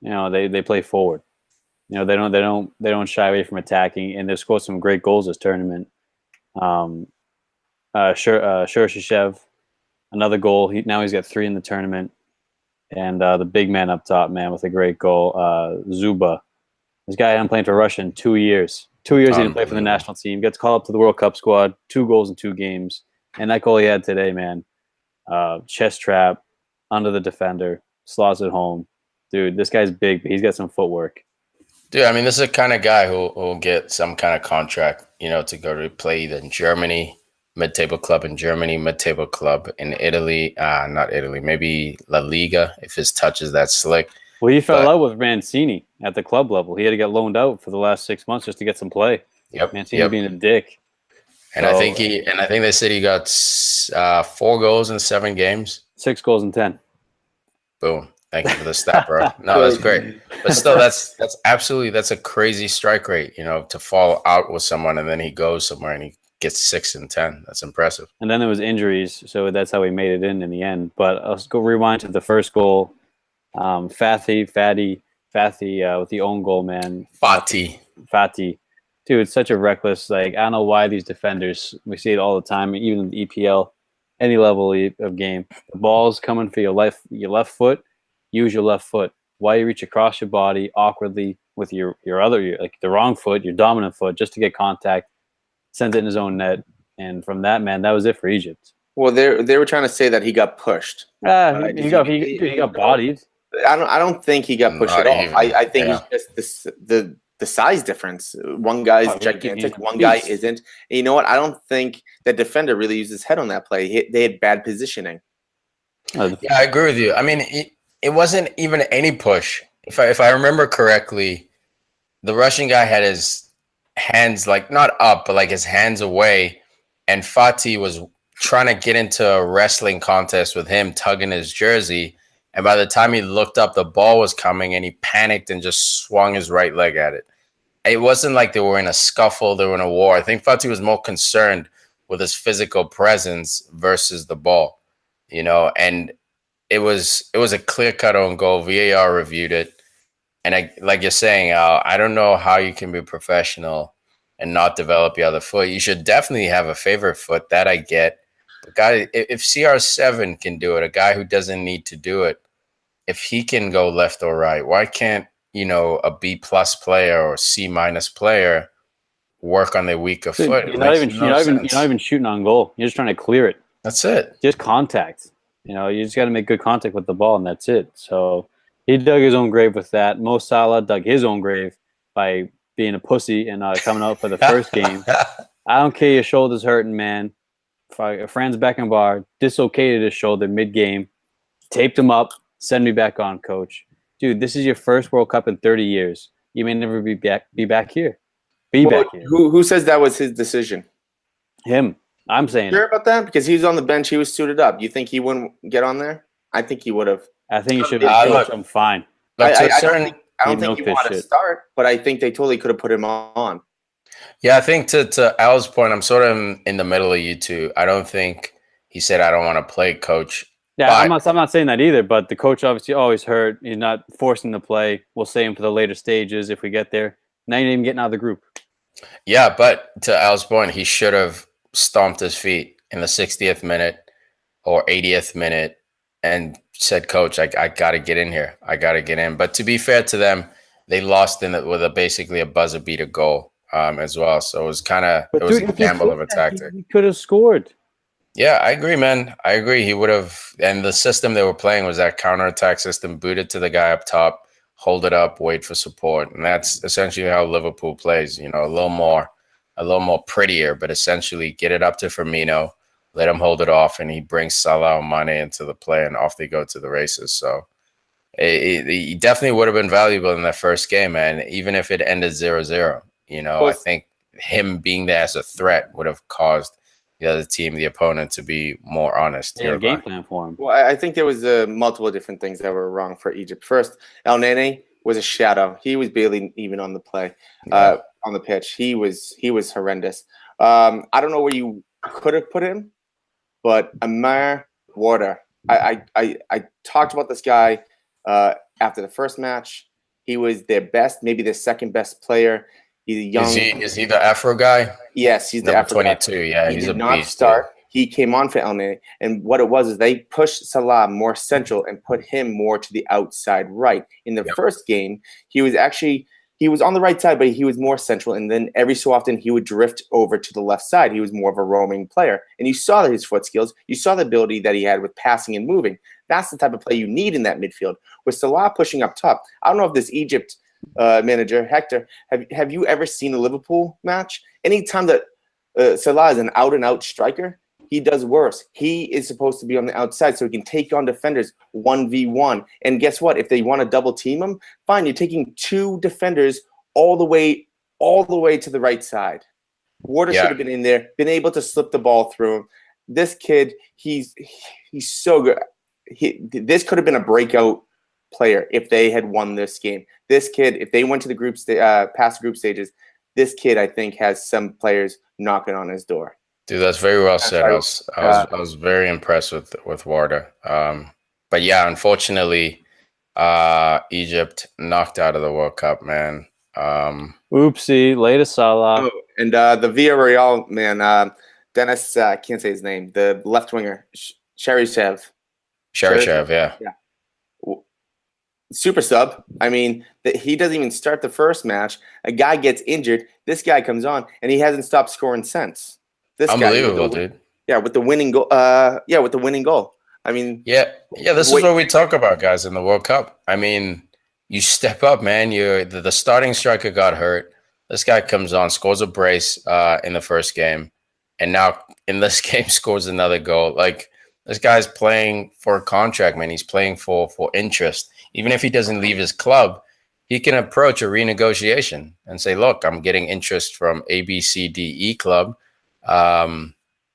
they play forward. They don't shy away from attacking, and they've scored some great goals this tournament. Shurshishev, another goal. He's got 3 in the tournament. And the big man up top, man, with a great goal, Zuba. This guy hadn't played for Russia in 2 years. 2 years he didn't play for the national team. Gets called up to the World Cup squad. 2 goals in 2 games. And that goal he had today, man, chest trap, under the defender, slots it home. Dude, this guy's big, but he's got some footwork. Dude, I mean, this is the kind of guy who will get some kind of contract, to go to play either in Germany, mid-table club in Germany, mid-table club in Italy, not Italy, maybe La Liga, if his touch is that slick. Well, he fell But- out with Mancini at the club level. He had to get loaned out for the last 6 months just to get some play. Yep. Mancini being a dick. And I think they said he got 4 goals in 7 games. 6 goals in 10. Boom. Thank you for the stat, bro. No, that's great. But still, that's a crazy strike rate, to fall out with someone and then he goes somewhere and he gets 6 and 10. That's impressive. And then there was injuries, so that's how he made it in the end. But let's go rewind to the first goal. Fatty with the own goal, man. Fatty. Dude, it's such a reckless, I don't know why these defenders, we see it all the time, even in the EPL, any level of game. The ball's coming for your left foot, use your left foot. Why you reach across your body awkwardly with your other, the wrong foot, your dominant foot, just to get contact, sends it in his own net. And from that, man, that was it for Egypt. Well, they were trying to say that he got pushed. He got bodied. I don't think he got pushed at all. I think it's just the size difference. One guy's gigantic, one guy isn't. And you know what? I don't think that defender really used his head on that play. They had bad positioning. Yeah, I agree with you. I mean, it wasn't even any push. If I remember correctly, the Russian guy had his hands not up, but his hands away, and Fatih was trying to get into a wrestling contest with him, tugging his jersey. And by the time he looked up, the ball was coming, and he panicked and just swung his right leg at it. It wasn't like they were in a scuffle, they were in a war. I think Fatih was more concerned with his physical presence versus the ball, and it was a clear-cut own goal. VAR reviewed it. And like you're saying, Al, I don't know how you can be professional and not develop your other foot. You should definitely have a favorite foot. That I get. But guy, if CR7 can do it, a guy who doesn't need to do it, if he can go left or right, why can't a B+ player or C- player work on their weaker foot? You're not even shooting on goal. You're just trying to clear it. That's it. Just contact. You just got to make good contact with the ball, and that's it. So he dug his own grave with that. Mo Salah dug his own grave by being a pussy and coming out for the first game. I don't care your shoulder's hurting, man. Franz Beckenbauer dislocated his shoulder mid-game, taped him up, send me back on, coach. Dude, this is your first World Cup in 30 years. You may never be back here. Back here. Who says that was his decision? Him. I'm saying. Sure about that? Because he was on the bench, he was suited up. You think he wouldn't get on there? I think he would have. I think he should be coached. I'm fine. I don't think he wanted to start, but I think they totally could have put him on. Yeah, I think to Al's point, I'm sort of in the middle of you two. I don't think he said, I don't want to play, coach. Yeah, I'm not saying that either, but the coach obviously always hurt. He's not forcing the play. We'll save him for the later stages if we get there. Now you're not even getting out of the group. Yeah, but to Al's point, he should have stomped his feet in the 60th minute or 80th minute and said, coach, I got to get in here. I got to get in. But to be fair to them, they lost with basically a buzzer beater goal as well. So it was a gamble of a tactic. He could have scored. Yeah, I agree, man. I agree. He would have. And the system they were playing was that counterattack system, boot it to the guy up top, hold it up, wait for support. And that's essentially how Liverpool plays, a little more prettier, but essentially get it up to Firmino, let him hold it off, and he brings Salah and Mane into the play, and off they go to the races. So he definitely would have been valuable in that first game, man, even if it ended 0-0. I think him being there as a threat would have caused the other team, the opponent, to be more honest. Yeah, game plan for him. Well, I think there was multiple different things that were wrong for Egypt. First, El Nene was a shadow. He was barely even on the play, on the pitch. He was horrendous. I don't know where you could have put him, but Amar Warder. I talked about this guy after the first match. He was their best, maybe their second best player. He's a young. Is he the Afro guy? Yes, he's the number Afro 22. Guy. Yeah, he did not start. He came on for El Nene, and what it was is they pushed Salah more central and put him more to the outside right. In the first game, he was on the right side, but he was more central, and then every so often he would drift over to the left side. He was more of a roaming player, and you saw his foot skills. You saw the ability that he had with passing and moving. That's the type of play you need in that midfield. With Salah pushing up top, I don't know if this Egypt manager, Hector, have you ever seen a Liverpool match? Anytime that Salah is an out-and-out striker, he does worse. He is supposed to be on the outside so he can take on defenders 1v1. And guess what? If they want to double team him, fine. You're taking 2 defenders all the way to the right side. Warder should have been in there, been able to slip the ball through him. This kid, he's so good. This could have been a breakout player if they had won this game. This kid, if they went to the past group stages, this kid, I think, has some players knocking on his door. Dude, that's very well said. I was very impressed with Warder. But yeah, unfortunately, Egypt knocked out of the World Cup, man. Oopsie, latest Salah. Oh, and the Villarreal man, Dennis, I can't say his name, the left winger, Cheryshev, yeah. Super sub. I mean, he doesn't even start the first match. A guy gets injured. This guy comes on, and he hasn't stopped scoring since. This Unbelievable, dude. Yeah, with the winning goal. With the winning goal. I mean, this is what we talk about, guys, in the World Cup. I mean, you step up, man. The starting striker got hurt. This guy comes on, scores a brace in the first game, and now in this game scores another goal. Like, this guy's playing for a contract, man. He's playing for interest. Even if he doesn't leave his club, he can approach a renegotiation and say, look, I'm getting interest from A, B, C, D, E club. I'm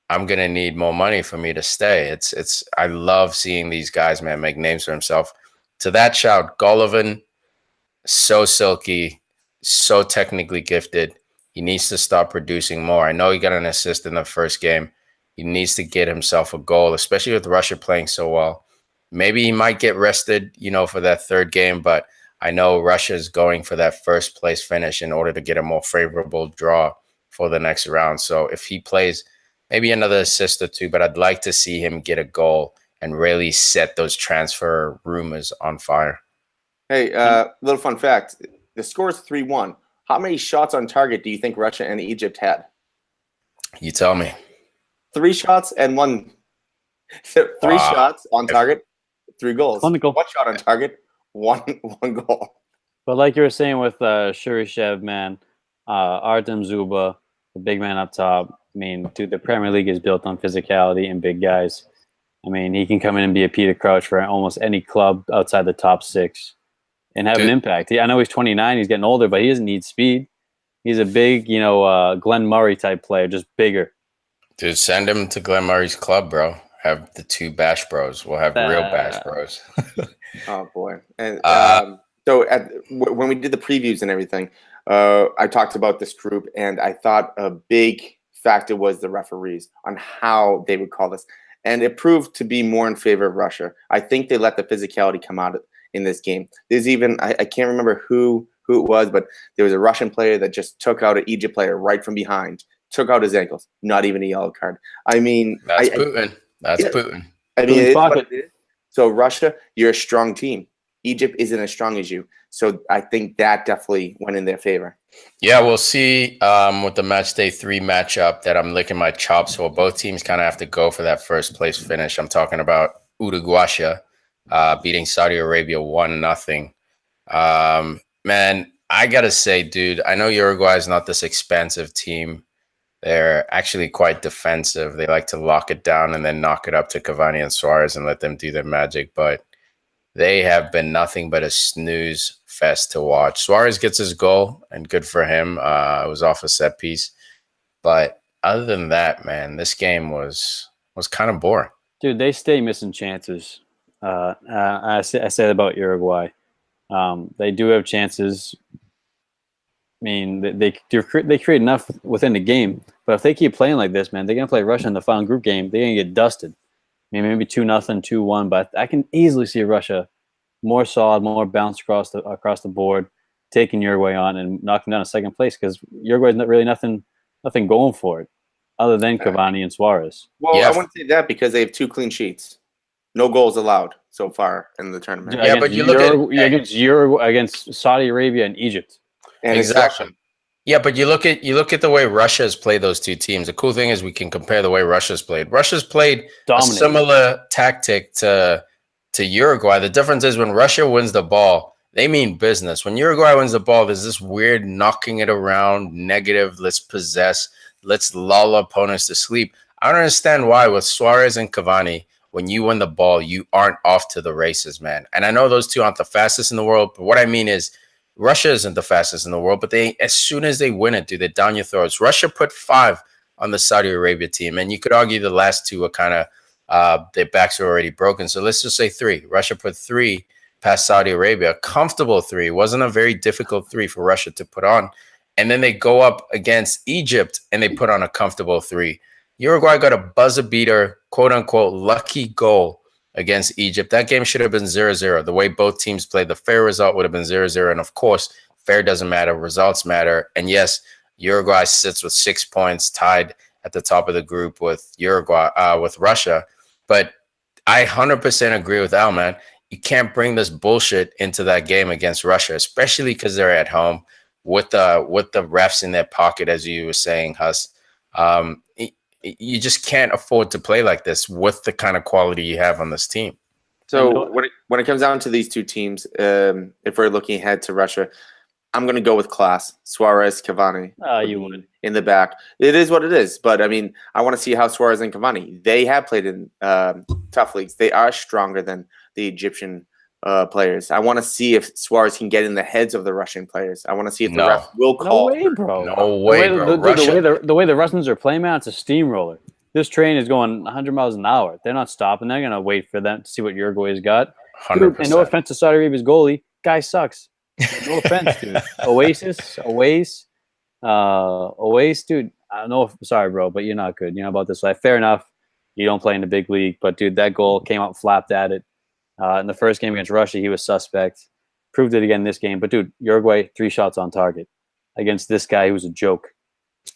going to need more money for me to stay. I love seeing these guys, man, make names for himself. To that shout, Golovin, so silky, so technically gifted. He needs to start producing more. I know he got an assist in the first game. He needs to get himself a goal, especially with Russia playing so well. Maybe he might get rested, for that third game, but I know Russia is going for that first place finish in order to get a more favorable draw for the next round. So if he plays, maybe another assist or 2, but I'd like to see him get a goal and really set those transfer rumors on fire. Hey, little fun fact. The score is 3-1. How many shots on target do you think Russia and Egypt had? You tell me. 3 shots and 1. 3 shots on target, 3 goals. 1 goal. 1 shot on target, one goal. But like you were saying with Cheryshev, man, Artem Zuba, the big man up top. I mean, dude, the Premier League is built on physicality and big guys. I mean, he can come in and be a Peter Crouch for almost any club outside the top 6 and have an impact. I know he's 29, he's getting older, but he doesn't need speed. He's a big, Glenn Murray type player, just bigger. Dude, send him to Glenn Murray's club, bro. Have the 2 Bash Bros. We'll have real Bash Bros. Oh, boy. And when we did the previews and everything, I talked about this group, and I thought a big factor was the referees on how they would call this. And it proved to be more in favor of Russia. I think they let the physicality come out in this game. There's even, I can't remember who it was, but there was a Russian player that just took out an Egypt player right from behind, took out his ankles, not even a yellow card. I mean, that's Putin. That's Putin. I mean, it is. So Russia, you're a strong team. Egypt isn't as strong as you. So I think that definitely went in their favor. Yeah, we'll see with the match day 3 matchup that I'm licking my chops for. Both teams kind of have to go for that first place finish. I'm talking about Uruguay beating Saudi Arabia 1-0. Man, I got to say, dude, I know Uruguay is not this expansive team. They're actually quite defensive. They like to lock it down and then knock it up to Cavani and Suarez and let them do their magic. But they have been nothing but a snooze fest to watch. Suarez gets his goal, and good for him. It was off a set piece. But other than that, man, this game was kind of boring. Dude, they stay missing chances. I said about Uruguay. They do have chances. I mean, they create enough within the game. But if they keep playing like this, man, they're going to play Russia in the final group game. They're going to get dusted. I mean, maybe 2-0, 2-1. But I can easily see Russia more solid, more balanced across the board, taking Uruguay on and knocking down a second place because Uruguay's not really nothing going for it other than Cavani and Suarez. Well, I wouldn't say that because they have 2 clean sheets. No goals allowed so far in the tournament. Yeah, but you look against Saudi Arabia and Egypt. And exactly. Yeah, but you look at the way Russia has played those 2 teams. The cool thing is we can compare the way Russia's played. Russia's played a similar tactic to Uruguay. The difference is when Russia wins the ball, they mean business. When Uruguay wins the ball, there's this weird knocking it around, negative, let's possess, let's lull opponents to sleep. I don't understand why with Suarez and Cavani, when you win the ball, you aren't off to the races, man. And I know those two aren't the fastest in the world, but what I mean is Russia isn't the fastest in the world, but as soon as they win it, dude, they're down your throats. Russia put 5 on the Saudi Arabia team, and you could argue the last 2 are kind of their backs are already broken. So let's just say 3. Russia put 3 past Saudi Arabia, a comfortable 3. It wasn't a very difficult 3 for Russia to put on. And then they go up against Egypt and they put on a comfortable 3. Uruguay got a buzzer beater, quote unquote, lucky goal against Egypt. That game should have been 0-0. The way both teams played, the fair result would have been 0-0. And of course, fair doesn't matter. Results matter. And yes, Uruguay sits with 6 points, tied at the top of the group with with Russia. But I 100% agree with Al, man. You can't bring this bullshit into that game against Russia, especially because they're at home with the refs in their pocket, as you were saying, Huss. You just can't afford to play like this with the kind of quality you have on this team. So when it comes down to these two teams, if we're looking ahead to Russia, I'm going to go with class. Suarez, Cavani. You would. In the back. It is what it is. But, I mean, I want to see how Suarez and Cavani, they have played in tough leagues. They are stronger than the Egyptian players. I want to see if Suarez can get in the heads of the Russian players. I want to see if the ref will call. No way, bro. No way, bro. The way the Russians are playing, man, it's a steamroller. This train is going 100 miles an hour. They're not stopping. They're going to wait for them to see what Uruguay's got. 100%. Dude, and no offense to Saudi Arabia's goalie. Guy sucks. No offense, dude. Oasis, dude. I don't know. Sorry, bro, but you're not good. You know about this life. Fair enough. You don't play in the big league, but dude, that goal came out flapped at it. In the first game against Russia, he was suspect. Proved it again this game. But dude, Uruguay 3 shots on target against this guy who's a joke.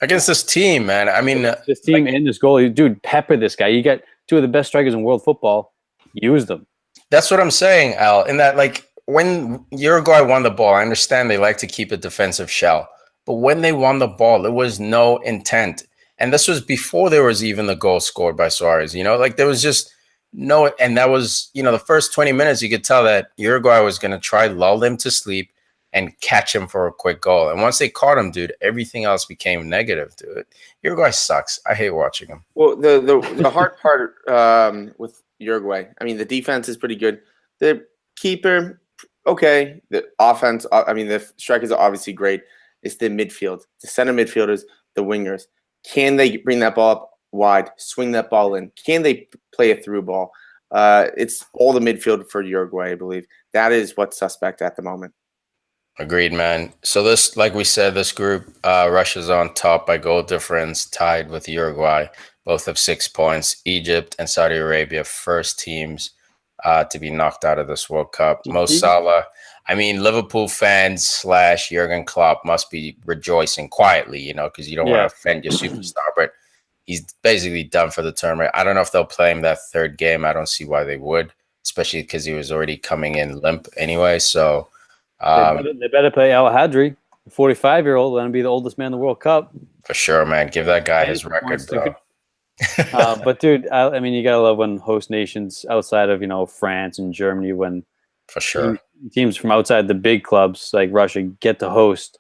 Against this team, man. I mean, this team and this goalie, dude, pepper this guy. You got 2 of the best strikers in world football. Use them. That's what I'm saying, Al. In that, like, when Uruguay won the ball, I understand they like to keep a defensive shell. But when they won the ball, there was no intent. And this was before there was even the goal scored by Suarez. You know, like there was just no, and that was, you know, the first 20 minutes, you could tell that Uruguay was going to try lull them to sleep and catch him for a quick goal. And once they caught him, dude, everything else became negative, dude. Uruguay sucks. I hate watching him. Well, the hard part with Uruguay, I mean, the defense is pretty good. The keeper, okay. The offense, I mean, the strikers are obviously great. It's the midfield, the center midfielders, the wingers. Can they bring that ball up wide, swing that ball in? Can they play a through ball? It's all the midfield for Uruguay, I believe. That is what's suspect at the moment. Agreed, man. So this, like we said, this group, Russia's on top by goal difference, tied with Uruguay. Both have 6 points. Egypt and Saudi Arabia, first teams to be knocked out of this World Cup. Mo Salah. I mean, Liverpool fans / Jurgen Klopp must be rejoicing quietly, you know, because you don't want to offend your superstar. But he's basically done for the tournament. I don't know if they'll play him that third game. I don't see why they would, especially because he was already coming in limp anyway. So they better play Al Hadri, the 45-year-old, and be the oldest man in the World Cup. For sure, man. Give that guy his record, bro. But dude, I mean, you gotta love when host nations outside of, you know, France and Germany, when for sure teams from outside the big clubs like Russia get to host,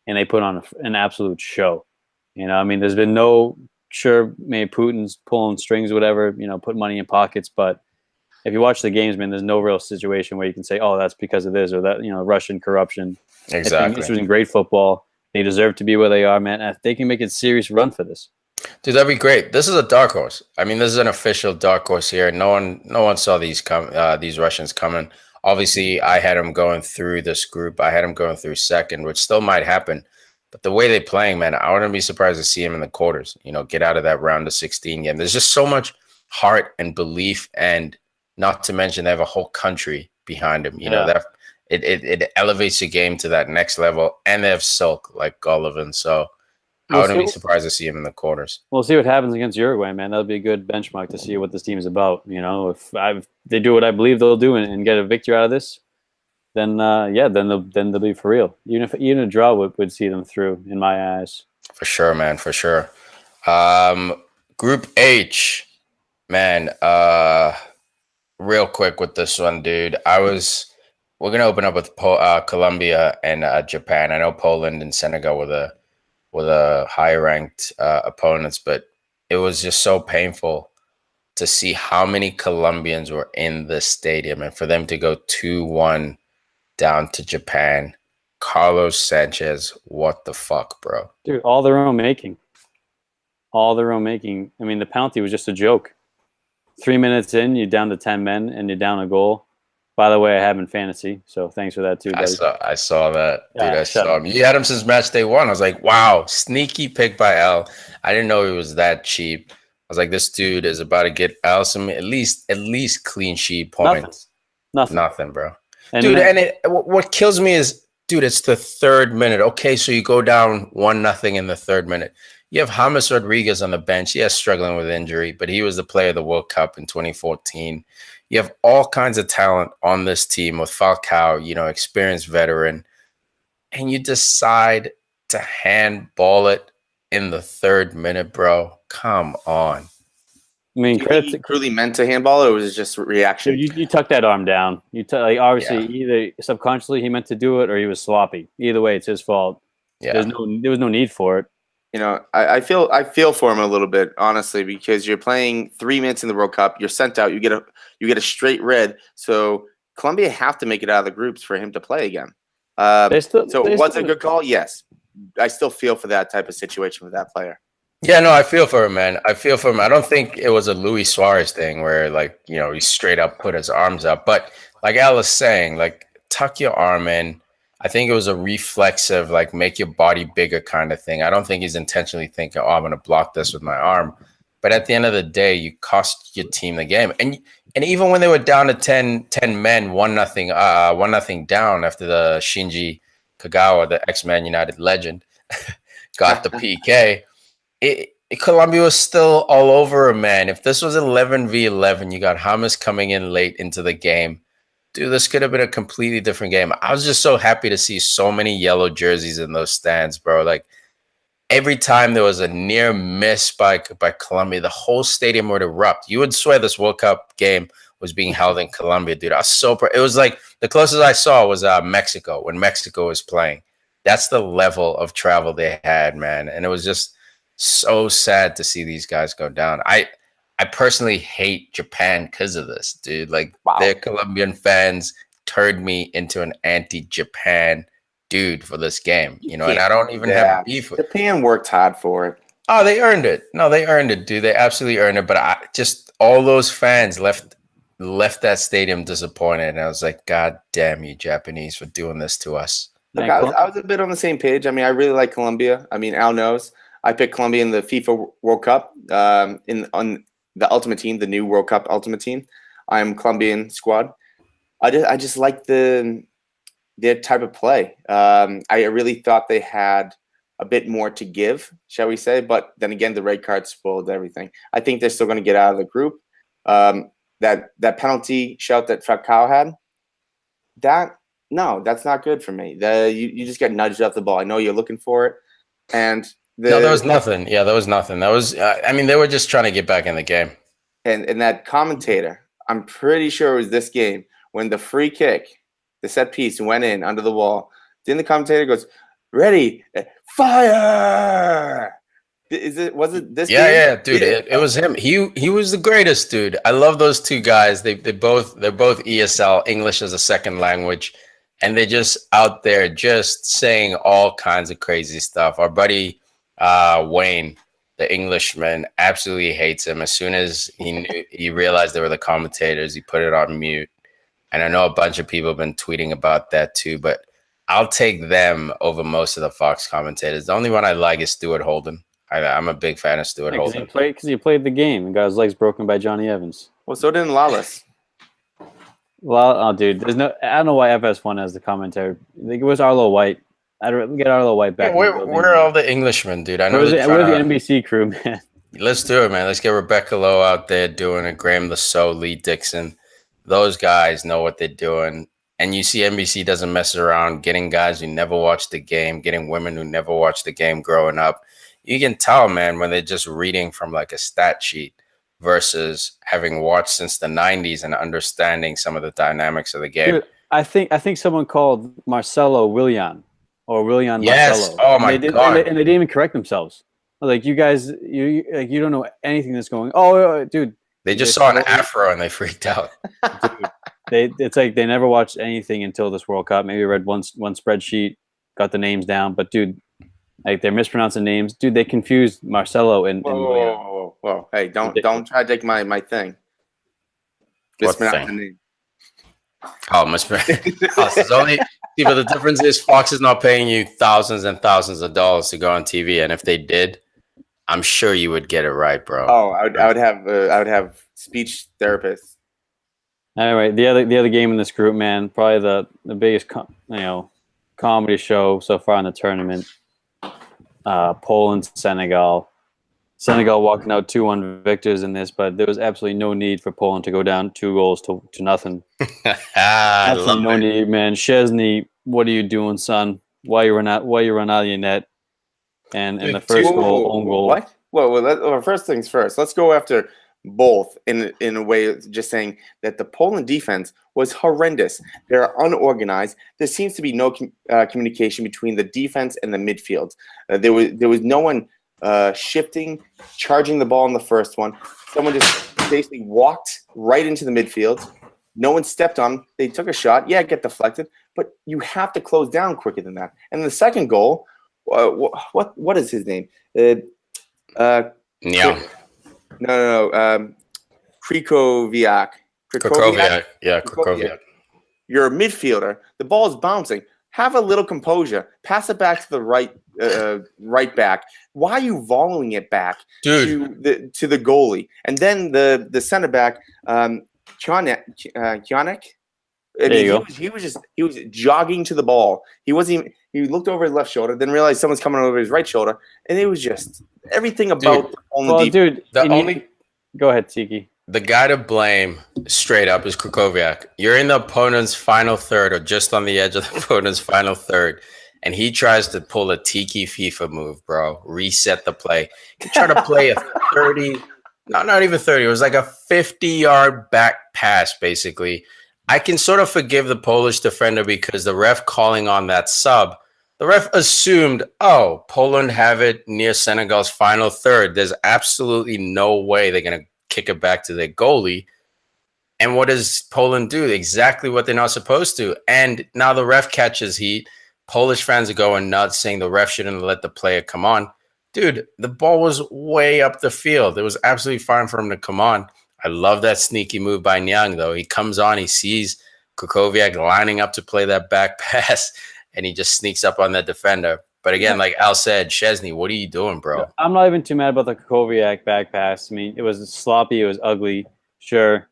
and they put on an absolute show. You know, I mean, there's been no, sure, maybe Putin's pulling strings, or whatever, you know, put money in pockets, but if you watch the games, man, there's no real situation where you can say, oh, that's because of this or that, you know, Russian corruption. Exactly. This was in great football. They deserve to be where they are, man. And if they can make a serious run for this. Dude, that'd be great. This is a dark horse. I mean, this is an official dark horse here. No one saw these Russians coming. Obviously, I had them going through this group. I had them going through second, which still might happen. But the way they're playing, man, I wouldn't be surprised to see them in the quarters. You know, get out of that round of 16 game. There's just so much heart and belief, and not to mention they have a whole country behind them. You know, that it elevates the game to that next level, and they have Silk like Golovin. So I wouldn't be surprised to see him in the quarters. We'll see what happens against Uruguay, man. That'll be a good benchmark to see what this team is about. You know, if they do what I believe they'll do and get a victory out of this, then then they'll be for real. Even a draw would see them through, in my eyes. For sure, man. For sure. Group H, man. Real quick with this one, dude. We're gonna open up with Colombia and Japan. I know Poland and Senegal were the higher ranked opponents, but it was just so painful to see how many Colombians were in the stadium, and for them to go 2-1 down to Japan. Carlos Sanchez, what the fuck, bro? Dude, all their own making. All their own making. I mean, the penalty was just a joke. 3 minutes in, you're down to 10 men, and you're down a goal. By the way, I have in fantasy, so thanks for that too, buddy. I saw that, dude. Yeah, I saw him. You had him since match day 1. I was like, wow, sneaky pick by L. I didn't know he was that cheap. I was like, this dude is about to get L some at least clean sheet points. Nothing, bro. And dude, and what kills me is, dude, it's the 3rd minute. Okay, so you go down 1-0 in the 3rd minute. You have James Rodriguez on the bench. Yes, struggling with injury, but he was the player of the World Cup in 2014. You have all kinds of talent on this team with Falcao, you know, experienced veteran, and you decide to handball it in the 3rd minute, bro. Come on. I mean, he truly meant to handball it, or was it just reaction? Dude, you tuck that arm down. Like, obviously, either subconsciously he meant to do it, or he was sloppy. Either way, it's his fault. Yeah. There was no need for it. You know, I feel for him a little bit, honestly, because you're playing 3 minutes in the World Cup. You're sent out. You get a straight red. So Colombia have to make it out of the groups for him to play again. Was it a good call? Yes. I still feel for that type of situation with that player. Yeah, no, I feel for him, man. I feel for him. I don't think it was a Luis Suarez thing where, like, you know, he straight up put his arms up. But like Al is saying, like, tuck your arm in. I think it was a reflexive, like, make your body bigger kind of thing. I don't think he's intentionally thinking, oh, I'm going to block this with my arm. But at the end of the day, you cost your team the game. And even when they were down to 10 men, 1-0 down after the Shinji Kagawa, the ex-Man United legend, got the PK, Colombia was still all over him, man. If this was 11v11, you got James coming in late into the game. Dude, this could have been a completely different game. I was just so happy to see so many yellow jerseys in those stands, bro. Like, every time there was a near miss by Colombia, the whole stadium would erupt. You would swear this World Cup game was being held in Colombia, dude. I was so proud. It was like the closest I saw was Mexico, when Mexico was playing. That's the level of travel they had, man. And it was just so sad to see these guys go down. I personally hate Japan because of this, dude. Like, their Colombian fans turned me into an anti-Japan dude for this game, you know, and I don't even have beef with Japan worked hard for it. Oh, they earned it. No, they earned it, dude. They absolutely earned it. But all those fans left that stadium disappointed. And I was like, God damn you, Japanese, for doing this to us. Look, I was a bit on the same page. I mean, I really like Colombia. I mean, Al knows. I picked Colombia in the FIFA World Cup on the Ultimate Team, the new World Cup Ultimate Team. I'm Colombian squad. I just like their type of play. I really thought they had a bit more to give, shall we say? But then again, the red card spoiled everything. I think they're still going to get out of the group. That penalty shout that Falcao had, that's not good for me. You just get nudged off the ball. I know you're looking for it, and no, there was nothing. Yeah, there was nothing. That was, I mean, they were just trying to get back in the game. And that commentator, I'm pretty sure it was this game when the free kick, the set piece went in under the wall. Then the commentator goes, "Ready, fire!" Was it this? Yeah, dude. It was him. He was the greatest, dude. I love those two guys. They're both ESL, English as a second language, and they're just out there just saying all kinds of crazy stuff. Our buddy Wayne, the Englishman, absolutely hates him. As soon as he realized they were the commentators, he put it on mute. And I know a bunch of people have been tweeting about that too, but I'll take them over most of the Fox commentators. The only one I like is Stuart Holden. I'm a big fan of Stuart Holden. Because he played the game and got his legs broken by Johnny Evans. Well, so didn't Lawless. Well, oh, dude, I don't know why FS1 has the commentary. I think it was Arlo White. Get Arlo White back. Yeah, we're all the Englishmen, dude. I know we're the NBC crew, man. Let's do it, man. Let's get Rebecca Lowe out there doing it. Graham Lasso, Lee Dixon. Those guys know what they're doing. And you see NBC doesn't mess around getting guys who never watched the game, getting women who never watched the game growing up. You can tell, man, when they're just reading from like a stat sheet versus having watched since the 90s and understanding some of the dynamics of the game. Dude, I think someone called Marcelo Willian or Willian yes. Marcelo. Oh, my God. And they didn't even correct themselves. Like you guys, you don't know anything that's going. Oh, dude, They just saw an afro and they freaked out. Dude, it's like they never watched anything until this World Cup. Maybe read one spreadsheet, got the names down, but dude, like they're mispronouncing names. Dude, they confused Marcelo and Whoa. Hey, don't try to take my thing. Mispronounce the name. Oh, it's only. See, but the difference is Fox is not paying you thousands and thousands of dollars to go on TV, and if they did, I'm sure you would get it right, bro. Oh, I would have speech therapists. Anyway, the other game in this group, man, probably the biggest comedy show so far in the tournament. Poland, Senegal. Senegal walking out 2-1 victors in this, but there was absolutely no need for Poland to go down 2 goals to nothing. No need, man. Szczesny, what are you doing, son? Why you run out of your net? And the first own goal. What? Well, first things first. Let's go after both in a way, just saying that the Poland defense was horrendous. They're unorganized. There seems to be no communication between the defense and the midfield. There was no one shifting, charging the ball in the first one. Someone just basically walked right into the midfield. No one stepped on. They took a shot. Yeah, get deflected, but you have to close down quicker than that. And the second goal, what is his name? No. Krikoviak. Yeah, Krikoviak. You're a midfielder. The ball is bouncing. Have a little composure. Pass it back to the right back. Why are you volleying it back to the goalie? And then the center back, Garnett. He was jogging to the ball. He looked over his left shoulder, then realized someone's coming over his right shoulder, and it was just everything about the only defense. Go ahead, Tiki. The guy to blame straight up is Krikoviak. You're in the opponent's final third or just on the edge of the opponent's final third, and he tries to pull a Tiki FIFA move, bro. Reset the play. He tried to play a 30, not even 30. It was like a 50-yard back pass, basically. I can sort of forgive the Polish defender because the ref calling on that sub, the ref assumed, Poland have it near Senegal's final third. There's absolutely no way they're going to kick it back to their goalie. And what does Poland do? Exactly what they're not supposed to. And now the ref catches heat. Polish fans are going nuts saying the ref shouldn't let the player come on. Dude, the ball was way up the field. It was absolutely fine for him to come on. I love that sneaky move by Nyang, though. He comes on, he sees Krikoviak lining up to play that back pass, and he just sneaks up on that defender. But again, like Al said, Szczesny, what are you doing, bro? I'm not even too mad about the Krikoviak back pass. I mean, it was sloppy, it was ugly, sure.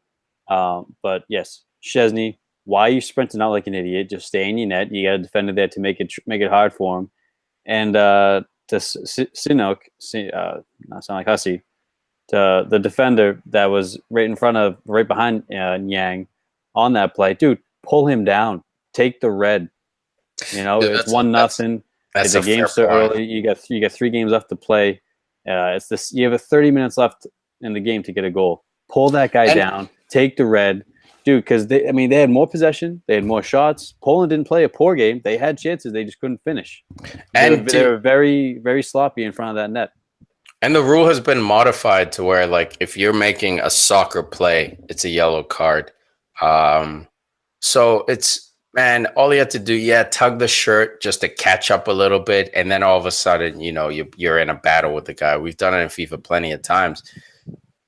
But yes, Szczesny, why are you sprinting out like an idiot? Just stay in your net. You got a defender there to make it hard for him. And to Sinok, not sound like Hussey, to the defender that was right behind Nyang on that play, dude, pull him down. Take the red. You know, dude, it's 1-0. The game's so early. You got 3 games left to play. You have 30 minutes left in the game to get a goal. Pull that guy down. Take the red, dude. Because they had more possession. They had more shots. Poland didn't play a poor game. They had chances. They just couldn't finish. And they were very, very sloppy in front of that net. And the rule has been modified to where, like, if you're making a soccer play, it's a yellow card. So it's, man, all you have to do, tug the shirt just to catch up a little bit. And then all of a sudden, you know, you're in a battle with the guy. We've done it in FIFA plenty of times.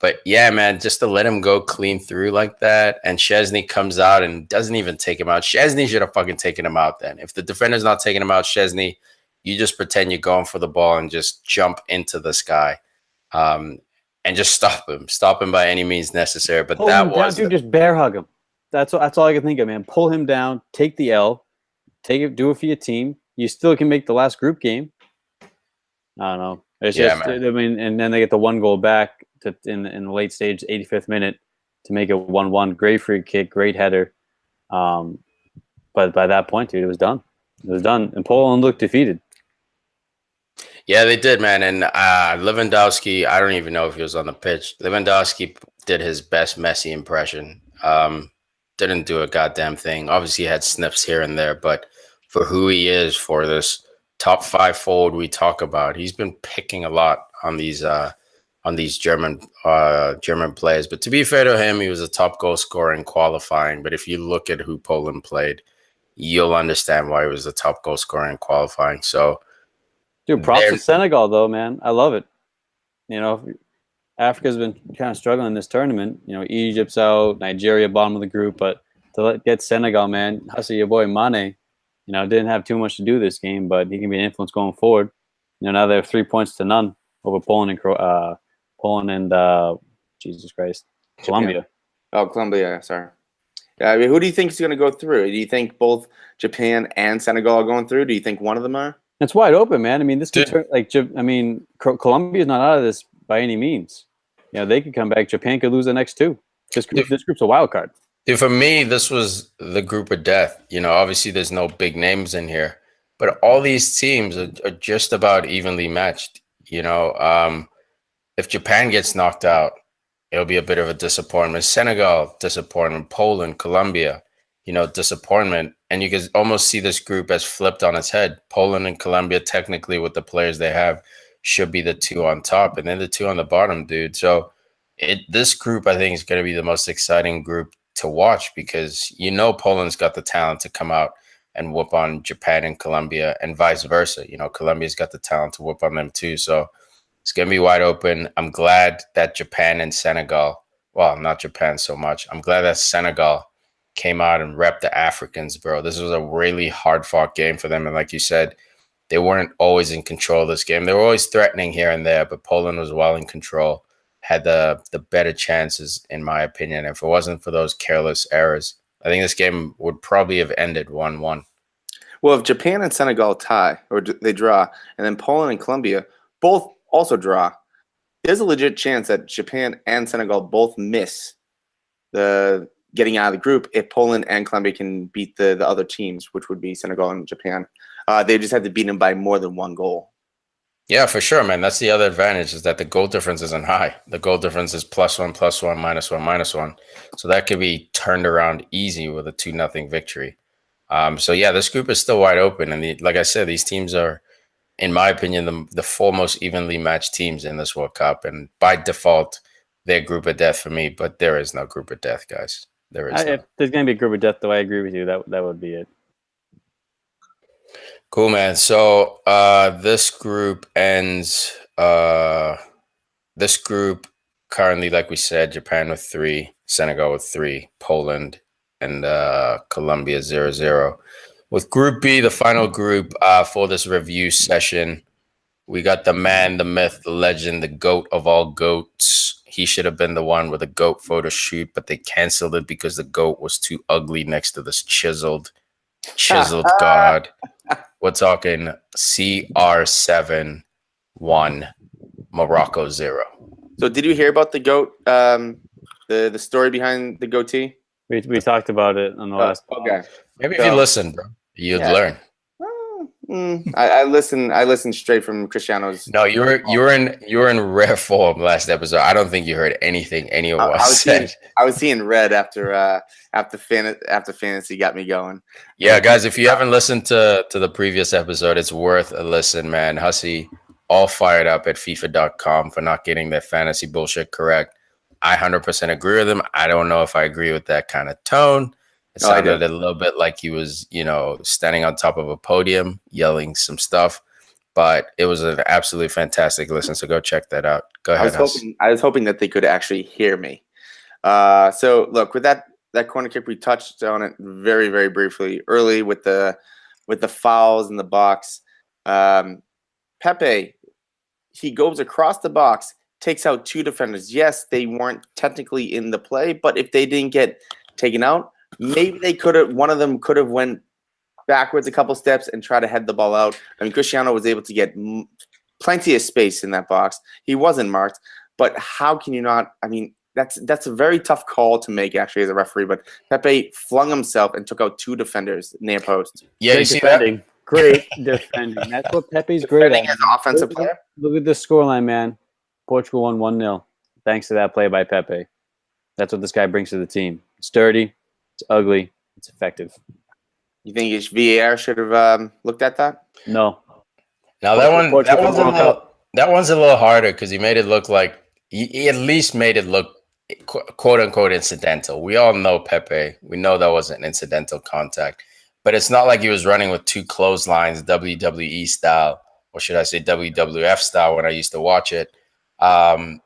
But yeah, man, just to let him go clean through like that. And Szczesny comes out and doesn't even take him out. Szczesny should have fucking taken him out then. If the defender's not taking him out, Szczesny, you just pretend you're going for the ball and just jump into this guy. And just stop him by any means necessary. But just bear hug him. That's all I can think of, man. Pull him down, take the L, do it for your team. You still can make the last group game. I don't know. It's and then they get the 1 goal back in the late stage, 85th minute, to make it 1-1. Great free kick, great header. But by that point, dude, it was done. It was done, and Poland looked defeated. Yeah, they did, man. And Lewandowski, I don't even know if he was on the pitch. Lewandowski did his best Messi impression. Didn't do a goddamn thing. Obviously, he had sniffs here and there, but for who he is, for this top 5 forward we talk about. He's been picking a lot on these German players. But to be fair to him, he was a top goal scorer in qualifying. But if you look at who Poland played, you'll understand why he was the top goal scorer in qualifying. So, dude, props to Senegal though, man. I love it. You know, Africa's been kind of struggling in this tournament. You know, Egypt's out, Nigeria bottom of the group, but to get Senegal, man, Hussey, your boy Mane, you know, didn't have too much to do this game, but he can be an influence going forward. You know, now they have 3 points to none over Poland and Jesus Christ, Colombia. Japan. Oh, Colombia, sorry. I mean, who do you think is going to go through? Do you think both Japan and Senegal are going through? Do you think one of them are? It's wide open, man. I mean, this could turn, Colombia's not out of this by any means. You know, they could come back. Japan could lose the next 2. This group's a wild card. Dude, for me, this was the group of death. You know, obviously there's no big names in here, but all these teams are just about evenly matched. You know, if Japan gets knocked out, it'll be a bit of a disappointment. Senegal, disappointment. Poland, Colombia, you know, disappointment. And you can almost see this group as flipped on its head. Poland and Colombia, technically, with the players they have, should be the 2 on top, and then the 2 on the bottom, dude. So this group, I think, is going to be the most exciting group to watch because you know Poland's got the talent to come out and whoop on Japan and Colombia, and vice versa. You know, Colombia's got the talent to whoop on them too. So it's going to be wide open. I'm glad that Japan and Senegal, well, not Japan so much. I'm glad that Senegal came out and repped the Africans, bro. This was a really hard-fought game for them. And like you said, they weren't always in control of this game. They were always threatening here and there, but Poland was well in control, had the better chances, in my opinion. And if it wasn't for those careless errors, I think this game would probably have ended 1-1. Well, if Japan and Senegal tie, or they draw, and then Poland and Colombia both also draw, there's a legit chance that Japan and Senegal both miss the getting out of the group if Poland and Colombia can beat the other teams, which would be Senegal and Japan. They just have to beat them by more than 1 goal. Yeah, for sure, man. That's the other advantage, is that the goal difference isn't high. The goal difference is +1, +1, -1, -1. So that could be turned around easy with a 2-0 victory. So yeah, this group is still wide open. And like I said, these teams are, in my opinion, the 4 most evenly matched teams in this World Cup. And by default, they're group of death for me, but there is no group of death, guys. There is If there's going to be a group of death, though, I agree with you. That would be it. Cool, man. So this group ends. This group currently, like we said, Japan with 3, Senegal with 3, Poland and Colombia 0-0. With Group B, the final group for this review session, we got the man, the myth, the legend, the GOAT of all GOATs. He should have been the one with a GOAT photo shoot, but they canceled it because the GOAT was too ugly next to this chiseled god. We're talking CR7 1, Morocco 0. So did you hear about the GOAT, the story behind the goatee? We talked about it on the last. Okay. Maybe if you listen, bro, you'd learn. I listened straight from Cristiano's. No, you were in rare form last episode. I don't think you heard anything any of us said. I was seeing red after fantasy got me going. Yeah, guys, if you haven't listened to the previous episode, it's worth a listen, man. Hussey all fired up at FIFA.com for not getting their fantasy bullshit correct. I 100% agree with him. I don't know if I agree with that kind of tone. It sounded a little bit like he was, standing on top of a podium, yelling some stuff. But it was an absolutely fantastic listen. So go check that out. Go ahead. I was hoping that they could actually hear me. So look, with that corner kick, we touched on it very, very briefly early with the fouls in the box. Pepe, he goes across the box, takes out 2 defenders. Yes, they weren't technically in the play, but if they didn't get taken out, maybe they could have. One of them could have went backwards a couple steps and try to head the ball out. I mean, Cristiano was able to get plenty of space in that box. He wasn't marked, but how can you not? I mean, that's a very tough call to make actually as a referee. But Pepe flung himself and took out 2 defenders near post. Yeah, you see that? Great defending. That's what Pepe's great at. As an offensive player. Look at the scoreline, man. Portugal won 1-0 thanks to that play by Pepe. That's what this guy brings to the team. It's dirty. It's ugly. It's effective. You think VAR should have looked at that? No. Now that one's a little harder because he made it look like he at least made it look quote unquote incidental. We all know Pepe. We know that wasn't incidental contact, but it's not like he was running with 2 clotheslines, WWE style, or should I say WWF style when I used to watch it,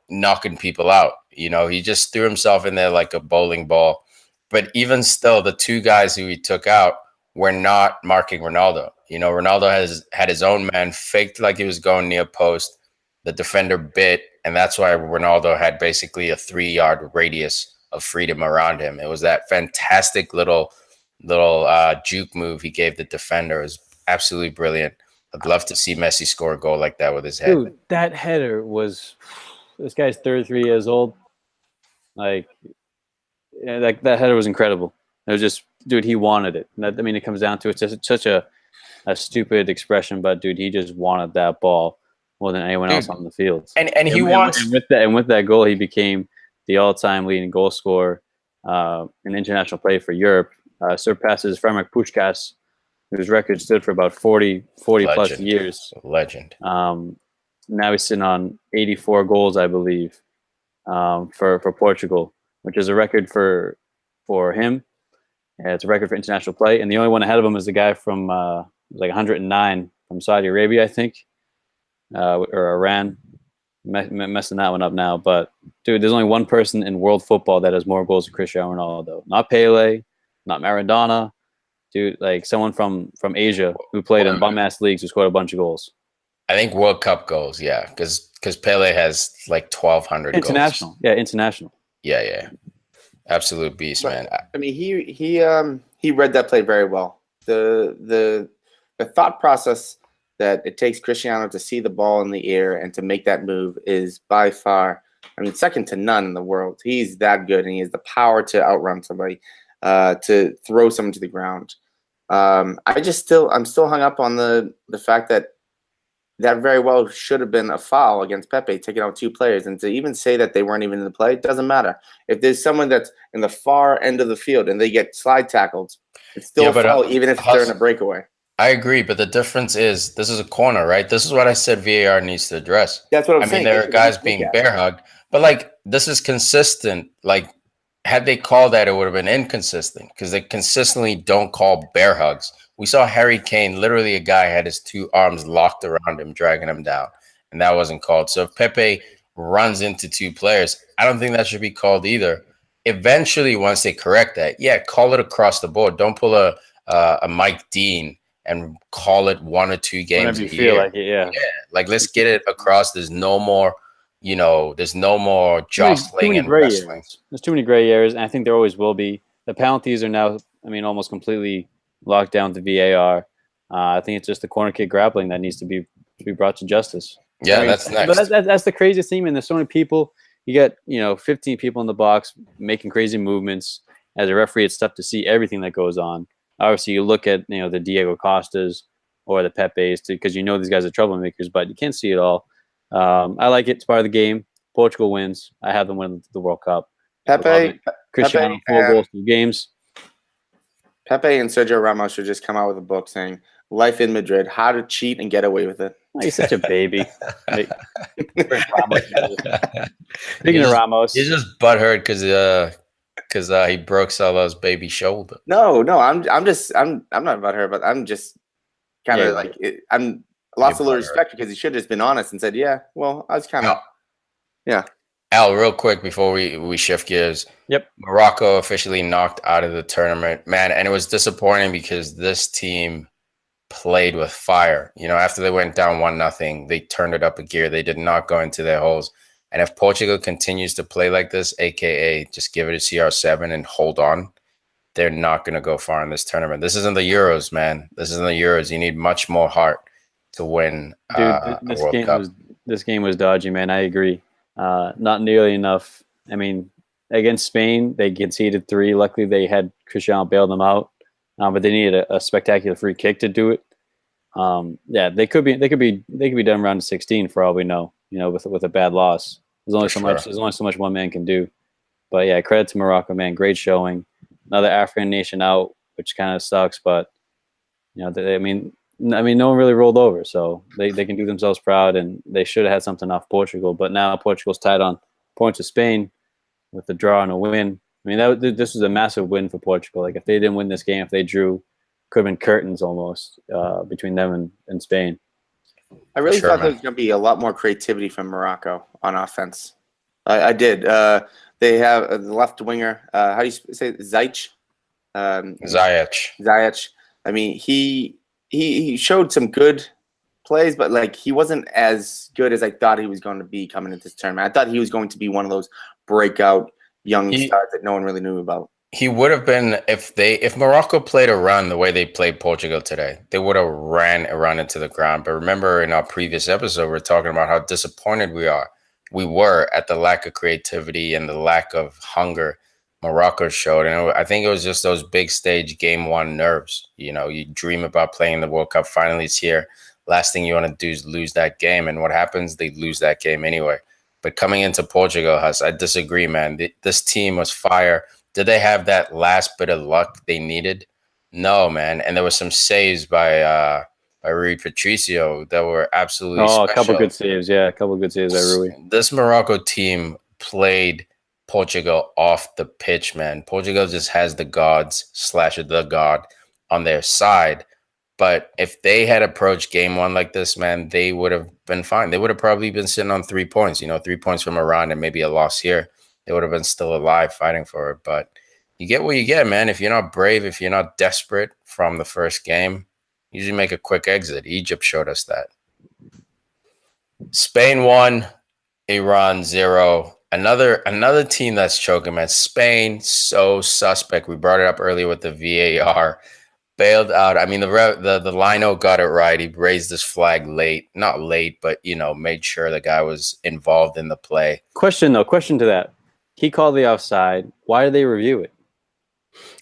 knocking people out. You know, he just threw himself in there like a bowling ball. But even still, the 2 guys who he took out were not marking Ronaldo. You know, Ronaldo had his own man, faked like he was going near post. The defender bit, and that's why Ronaldo had basically a 3-yard radius of freedom around him. It was that fantastic little juke move he gave the defender. It was absolutely brilliant. I'd love to see Messi score a goal like that with his head. Dude, that header was. This guy's 33 years old. Like, yeah, that header was incredible. It was just, dude, he wanted it. I mean, it comes down to it's just such a stupid expression, but dude, he just wanted that ball more than anyone else on the field. And he wants. And with that goal, he became the all-time leading goal scorer in international play for Europe. Surpasses Frank Puskás, whose record stood for about 40 plus years. Legend. Now he's sitting on 84 goals, I believe, for Portugal, which is a record for him. Yeah, it's a record for international play, and the only one ahead of him is the guy from like 109 from Saudi Arabia, I think, or Iran. Messing that one up now, but dude, there's only one person in world football that has more goals than Cristiano Ronaldo. Not Pele, not Maradona, dude. Like someone from Asia who played in bum-ass leagues who scored a bunch of goals. I think World Cup goals, yeah, because Pele has like 1,200 international goals. Yeah, international. Yeah. Absolute beast, man. I mean, he read that play very well. The thought process that it takes Cristiano to see the ball in the air and to make that move is by far, I mean, second to none in the world. He's that good, and he has the power to outrun somebody, to throw someone to the ground. I'm still hung up on the fact that very well should have been a foul against Pepe, taking out 2 players. And to even say that they weren't even in the play, it doesn't matter. If there's someone that's in the far end of the field and they get slide tackled, it's still a foul, even if they're in a breakaway. I agree, but the difference is this is a corner, right? This is what I said VAR needs to address. That's what I'm saying. I mean, there are guys being bear hugged, but like this is consistent. Like, had they called that, it would have been inconsistent because they consistently don't call bear hugs. We saw Harry Kane, literally a guy had his 2 arms locked around him, dragging him down, and that wasn't called. So if Pepe runs into 2 players, I don't think that should be called either. Eventually, once they correct that, yeah, call it across the board. Don't pull a Mike Dean and call it 1 or 2 games Whenever you feel like it, yeah. Like let's get it across. There's no more, there's no more jostling and wrestling. There's too many gray areas, and I think there always will be. The penalties are now, I mean, almost completely locked down to VAR. I think it's just the corner kick grappling that needs to be brought to justice. Yeah, I mean, that's next. But that's the craziest thing, man. There's so many people. You get 15 people in the box making crazy movements. As a referee, it's tough to see everything that goes on. Obviously, you look at the Diego Costas or the Pepes because these guys are troublemakers, but you can't see it all. I like it. It's part of the game. Portugal wins. I have them win the World Cup. Cristiano 4 goals, 2 games. Pepe and Sergio Ramos should just come out with a book saying "Life in Madrid: How to Cheat and Get Away with It." Oh, he's such a baby. Speaking of Ramos, he's just butthurt because he broke Salah's baby shoulder. No, I'm not about her, but I'm just kind of I'm lost a little respect because he should have just been honest and said, "Yeah, well, I was kind of, yeah." Al, real quick before we shift gears. Yep. Morocco officially knocked out of the tournament, man, and it was disappointing because this team played with fire. After they went down 1-0, they turned it up a gear. They did not go into their holes. And if Portugal continues to play like this, aka just give it a CR7 and hold on, they're not going to go far in this tournament. This isn't the Euros, man. This isn't the Euros. You need much more heart to win a World Cup. This game was dodgy, man. I agree. Not nearly enough. I mean, against Spain, they conceded 3. Luckily, they had Cristiano bail them out, but they needed a spectacular free kick to do it. Yeah, they could be done round of 16 for all we know. With a bad loss, there's only so much one man can do. But yeah, credit to Morocco, man. Great showing. Another African nation out, which kind of sucks, but I mean, I mean, no one really rolled over, so they can do themselves proud, and they should have had something off Portugal. But now Portugal's tied on points with Spain with the draw and a win. I mean, this was a massive win for Portugal. Like, if they didn't win this game, if they drew, could have been curtains almost between them and Spain. I really thought there was going to be a lot more creativity from Morocco on offense. I did. They have the left winger. How do you say it? Ziyech? Ziyech. I mean, he showed some good plays, but like he wasn't as good as I thought he was going to be coming into this tournament. I thought he was going to be one of those breakout young stars that no one really knew about. He would have been if Morocco played a run the way they played Portugal today, they would have ran into the ground. But remember, in our previous episode, we were talking about how disappointed we were at the lack of creativity and the lack of hunger Morocco showed. And I think it was just those big stage game one nerves. You know, you dream about playing the World Cup. Finally, it's here. Last thing you want to do is lose that game. And what happens? They lose that game anyway. But coming into Portugal, Huss, I disagree, man. This team was fire. Did they have that last bit of luck they needed? No, man. And there were some saves by Rui Patricio that were absolutely special. A couple good saves. Yeah, a couple good saves by Rui. This Morocco team played Portugal off the pitch, man. Portugal just has the gods / the god on their side. But if they had approached game one like this, man, they would have been fine. They would have probably been sitting on 3 points, 3 points from Iran and maybe a loss here. They would have been still alive fighting for it. But you get what you get, man. If you're not brave, if you're not desperate from the first game, usually make a quick exit. Egypt showed us that. Spain 1, Iran 0. Another team that's choking, man. Spain, so suspect. We brought it up earlier with the VAR. Bailed out. I mean, the lino got it right. He raised his flag late. Not late, but, made sure the guy was involved in the play. Question to that. He called the offside. Why did they review it?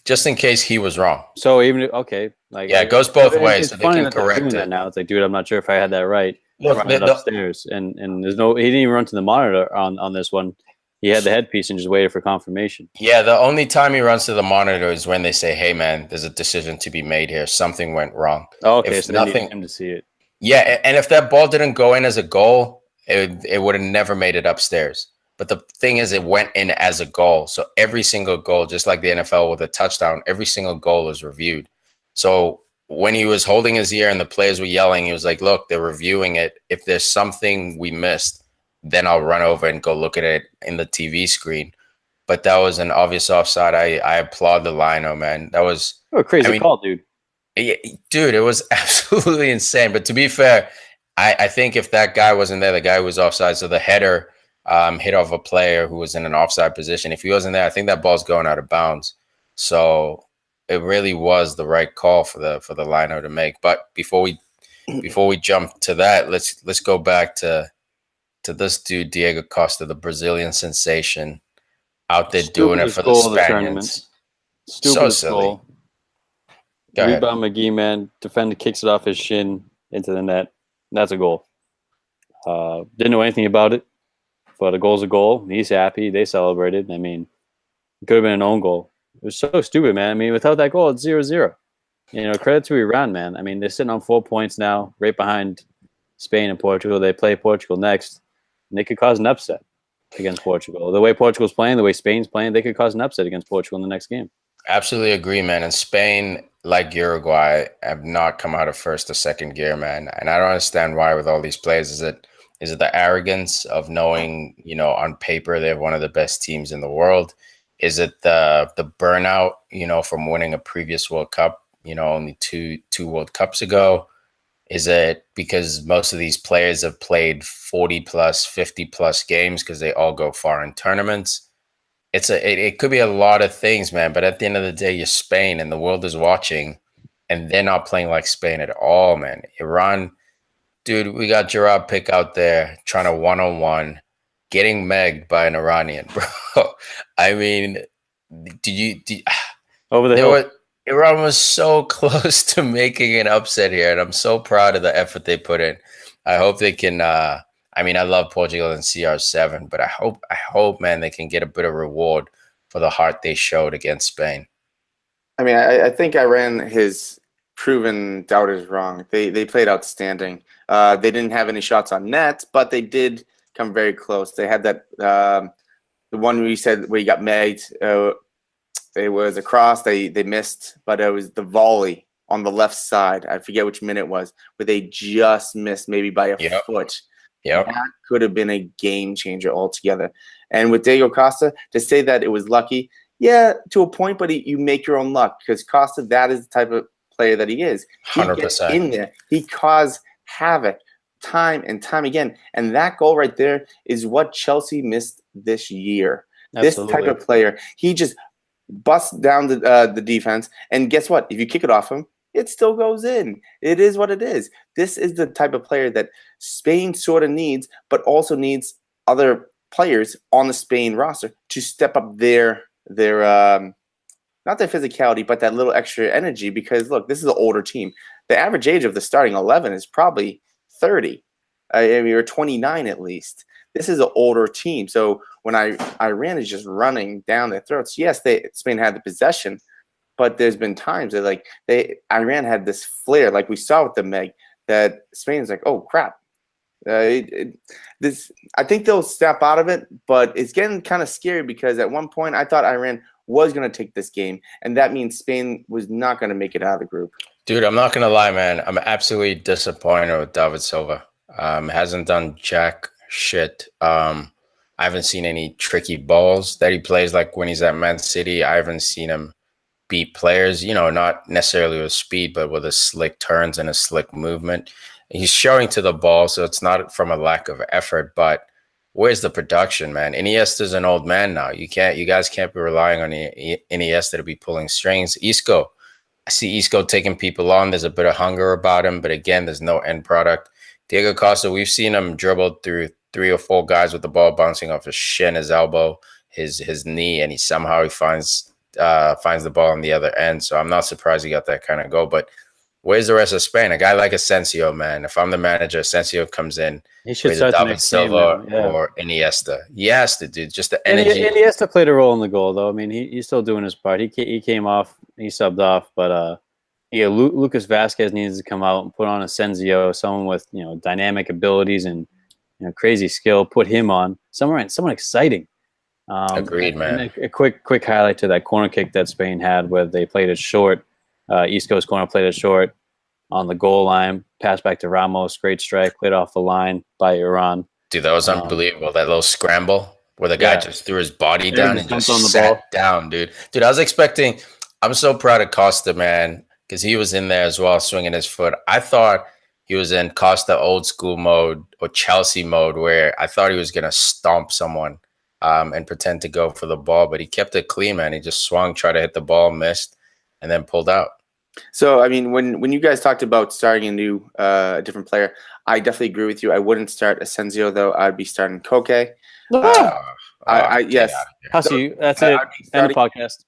Just in case he was wrong. So even it goes both ways. It's so funny they can correct it. Now it's like, dude, I'm not sure if I had that right. Look, run it upstairs, and there's no. He didn't even run to the monitor on this one. He had the headpiece and just waited for confirmation. Yeah, the only time he runs to the monitor is when they say, "Hey, man, there's a decision to be made here. Something went wrong." Oh, okay, so nothing him to see it. Yeah, and if that ball didn't go in as a goal, it would have never made it upstairs. But the thing is, it went in as a goal. So every single goal, just like the NFL with a touchdown, every single goal is reviewed. So when he was holding his ear and the players were yelling, he was like, look, they're reviewing it. If there's something we missed, then I'll run over and go look at it in the TV screen. But that was an obvious offside. I applaud the lino, man. That was a crazy call, dude. Dude, it was absolutely insane. But to be fair, I think if that guy wasn't there, the guy who was offside, so the header hit off a player who was in an offside position. If he wasn't there, I think that ball's going out of bounds. So it really was the right call for the lino to make. But before we jump to that, let's go back to this dude, Diego Costa, the Brazilian sensation, out there doing it for the Spaniards. So silly. Rebound McGee, man. Defender kicks it off his shin into the net. That's a goal. Didn't know anything about it, but a goal's a goal. He's happy. They celebrated. I mean, it could have been an own goal. It was so stupid, man. I mean, without that goal, it's 0-0. Credit to Iran, man. I mean, they're sitting on 4 points now, right behind Spain and Portugal. They play Portugal next, and they could cause an upset against Portugal. The way Portugal's playing, the way Spain's playing, they could cause an upset against Portugal in the next game. Absolutely agree, man. And Spain, like Uruguay, have not come out of first or second gear, man. And I don't understand why with all these players. Is it the arrogance of knowing, on paper they're one of the best teams in the world? Is it the burnout, from winning a previous World Cup, only two World Cups ago? Is it because most of these players have played 40 plus, 50 plus games because they all go far in tournaments? It could be a lot of things, man. But at the end of the day, you're Spain and the world is watching, and they're not playing like Spain at all, man. Iran, dude, we got Gerard Pick out there trying to one-on-one, getting megged by an Iranian, bro. I mean, over the hill? Iran was so close to making an upset here, and I'm so proud of the effort they put in. I hope they can. I love Portugal and CR7, but I hope, man, they can get a bit of reward for the heart they showed against Spain. I mean, I think Iran, his proven doubters wrong. They played outstanding. They didn't have any shots on net, but they did come very close. They had that the one we said where you got made. It was a cross. They missed, but it was the volley on the left side. I forget which minute it was, where they just missed maybe by a foot. Yep. That could have been a game changer altogether. And with Diego Costa, to say that it was lucky, yeah, to a point, but you make your own luck because Costa, that is the type of player that he is. He 100%. gets in there. He caused havoc time and time again. And that goal right there is what Chelsea missed this year. Absolutely. This type of player, he just busts down the defense. And guess what? If you kick it off him, it still goes in. It is what it is. This is the type of player that Spain sort of needs, but also needs other players on the Spain roster to step up their not their physicality, but that little extra energy. Because look, this is an older team. The average age of the starting 11 is probably 30, or 29 at least. This is an older team. So when Iran is just running down their throats, yes, Spain had the possession, but there's been times that Iran had this flair, like we saw with the Meg, that Spain's like, oh crap. I think they'll snap out of it, but it's getting kind of scary because at one point I thought Iran was going to take this game, and that means Spain was not going to make it out of the group. Dude, I'm not going to lie, man. I'm absolutely disappointed with David Silva. Hasn't done jack shit. I haven't seen any tricky balls that he plays like when he's at Man City. I haven't seen him beat players, not necessarily with speed, but with his slick turns and a slick movement. He's showing to the ball, so it's not from a lack of effort, but where's the production, man? Iniesta's an old man now. You guys can't be relying on Iniesta to be pulling strings. Isco, I see Isco taking people on. There's a bit of hunger about him, but again, there's no end product. Diego Costa, we've seen him dribble through 3 or 4 guys with the ball bouncing off his shin, his elbow, his knee, and he finds the ball on the other end. So I'm not surprised he got that kind of goal, but where's the rest of Spain? A guy like Asensio, man. If I'm the manager, Asensio comes in. He should start the next game Silva or Iniesta. He has to, dude. Just the energy. Iniesta played a role in the goal, though. I mean, he's still doing his part. He came off, he subbed off, but Lucas Vasquez needs to come out and put on Asensio, someone with dynamic abilities and crazy skill. Put him on someone exciting. Agreed, man. And a quick highlight to that corner kick that Spain had, where they played it short. Isco's corner played it short on the goal line, pass back to Ramos, great strike, played off the line by Iran. Dude, that was unbelievable. That little scramble where the guy just threw his body down and just on the sat ball down, dude. Dude, I was expecting. I'm so proud of Costa, man, because he was in there as well, swinging his foot. I thought he was in Costa old school mode or Chelsea mode, where I thought he was gonna stomp someone and pretend to go for the ball, but he kept it clean, man. He just swung, tried to hit the ball, missed, and then pulled out. So, I mean, when you guys talked about starting a different player, I definitely agree with you. I wouldn't start Asensio, though. I'd be starting Koke. Yes. Hussey, that's it. End of podcast.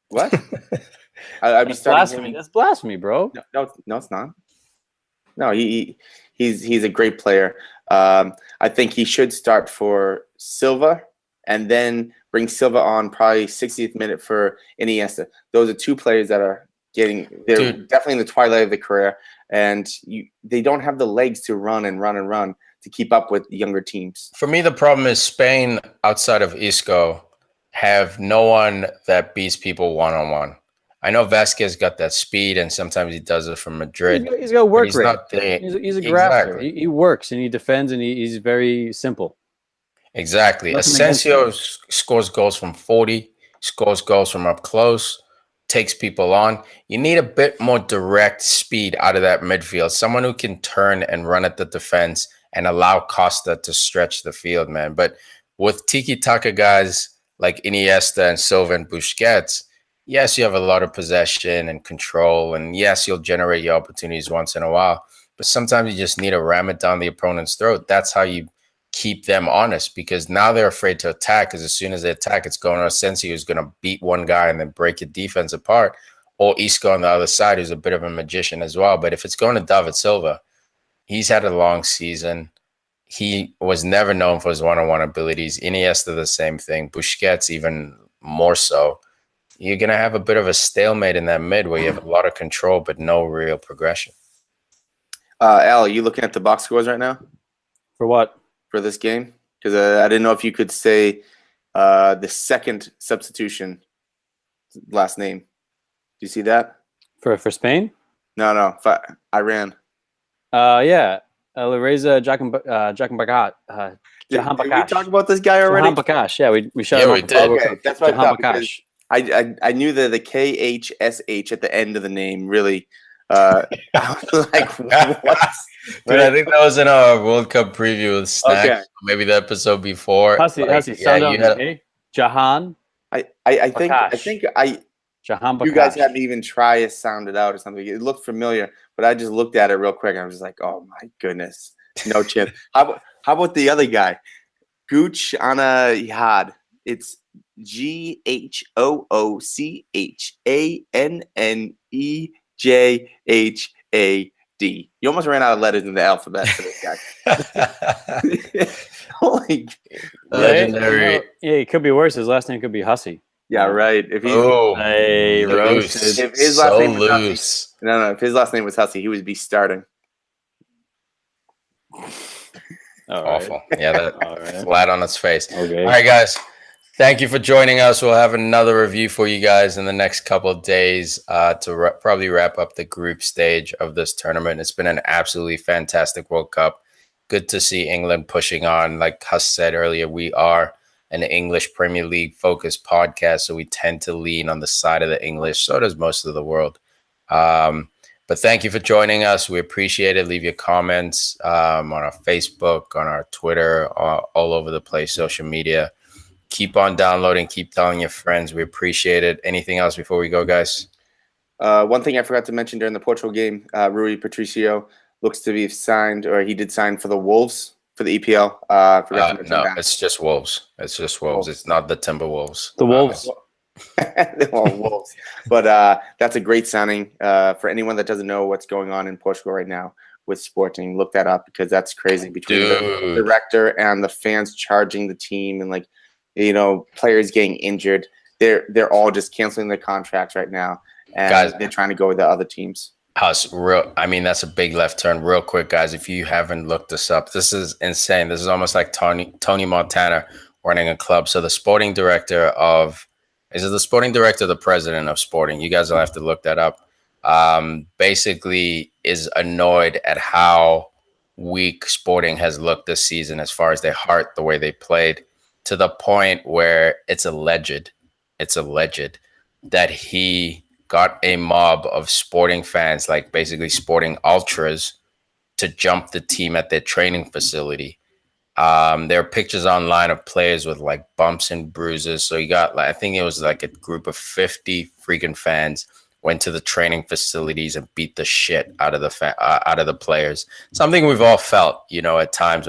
What? I'd be starting blasphemy. That's blasphemy, bro. No, it's not. No, he's a great player. I think he should start for Silva and then bring Silva on probably 60th minute for Iniesta. Those are 2 players that are they're definitely in the twilight of their career, and they don't have the legs to run to keep up with younger teams. For me, the problem is Spain, outside of Isco, have no one that beats people one-on-one. I know Vasquez got that speed, and sometimes he does it from Madrid. He's got work rate. He's a grafter. Exactly. He works, and he defends, and he's very simple. Exactly. Asensio scores goals from 40, scores goals from up close, takes people on. You need a bit more direct speed out of that midfield. Someone who can turn and run at the defense and allow Costa to stretch the field, man. But with tiki-taka guys like Iniesta and Silva and Busquets, yes, you have a lot of possession and control, and yes, you'll generate your opportunities once in a while. But sometimes you just need to ram it down the opponent's throat. That's how you keep them honest, because now they're afraid to attack, because as soon as they attack, it's going to Asensio, who's going to beat one guy and then break your defense apart, or Isco on the other side, who's a bit of a magician as well. But if it's going to David Silva, he's had a long season. He was never known for his one-on-one abilities. Iniesta, the same thing. Busquets, even more so. you're going to have a bit of a stalemate in that mid where you have a lot of control but no real progression. Al, are you looking at the box scores right now For what? for this game? Because I didn't know if you could say the second substitution last name. Do you see that? For Spain? No, Iran. Yeah. Reza Jahanbakhsh. Did we talk about this guy already? Jahanbakhsh. Yeah, we shot Yeah, him we up. did. Okay, that's what I thought. Because Jahanbakhsh. I knew the KHSH at the end of the name really. I was like, what? Dude, I think that was in our World Cup preview with Snacks. Okay. Maybe the episode before. Hussey, sound out the K. Jahan. I think Jahanbakhsh. you guys had to even try to sound it out or something. It looked familiar, but I just looked at it real quick and I was just like, oh my goodness, no chance. How about the other guy, Gooch Anahad? It's GHOOCHANNEJHAD. You almost ran out of letters in the alphabet for this guy. Holy, legendary. Yeah, it could be worse. His last name could be Hussey. yeah, right. If he, Hey, roasted. if his last name was loose. Hussey, no. If his last name was Hussey, he would be starting. Awful. Yeah, that All right. flat on its face. Okay. All right, guys. Thank you for joining us. We'll have another review for you guys in the next couple of days to probably wrap up the group stage of this tournament. It's been an absolutely fantastic World Cup. Good to see England pushing on. Like Huss said earlier, we are an English Premier League focused podcast, so we tend to lean on the side of the English. So does most of the world. But thank you for joining us. We appreciate it. Leave your comments on our Facebook, on our Twitter, all over the place, social media. Keep on downloading. Keep telling your friends. We appreciate it. Anything else before we go, guys? One thing I forgot to mention during the Portugal game, Rui Patricio looks to be signed, or he did sign for the Wolves for the EPL. No, it's just Wolves. It's just Wolves. It's not the Timberwolves. The Wolves. Wolves. But that's a great signing. For anyone that doesn't know what's going on in Portugal right now with Sporting, look that up because that's crazy between the director and the fans charging the team and players getting injured. They're all just canceling their contracts right now, and guys, they're trying to go with the other teams. That's a big left turn. Real quick, guys, if you haven't looked this up, this is insane. This is almost like Tony Montana running a club. So the sporting director is it the sporting director or the president of Sporting? You guys will have to look that up. Basically is annoyed at how weak Sporting has looked this season as far as their heart, the way they played, to the point where it's alleged that he got a mob of Sporting fans, like basically Sporting ultras, to jump the team at their training facility. There are pictures online of players with like bumps and bruises. So you got, I think it was like a group of 50 freaking fans went to the training facilities and beat the shit out of the players. Something we've all felt, at times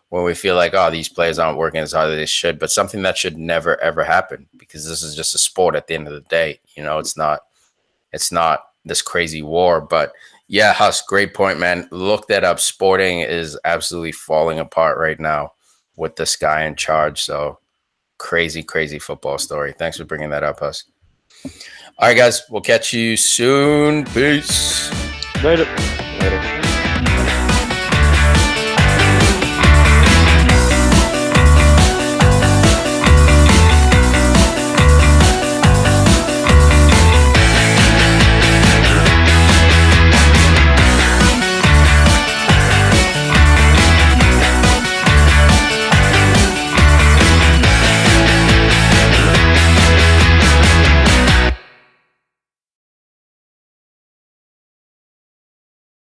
when we feel like, oh, these players aren't working as hard as they should, but something that should never, ever happen because this is just a sport at the end of the day. It's not this crazy war, but yeah, Huss, great point, man. Look that up. Sporting is absolutely falling apart right now with this guy in charge. So crazy, crazy football story. Thanks for bringing that up, Huss. All right, guys, we'll catch you soon. Peace. Later.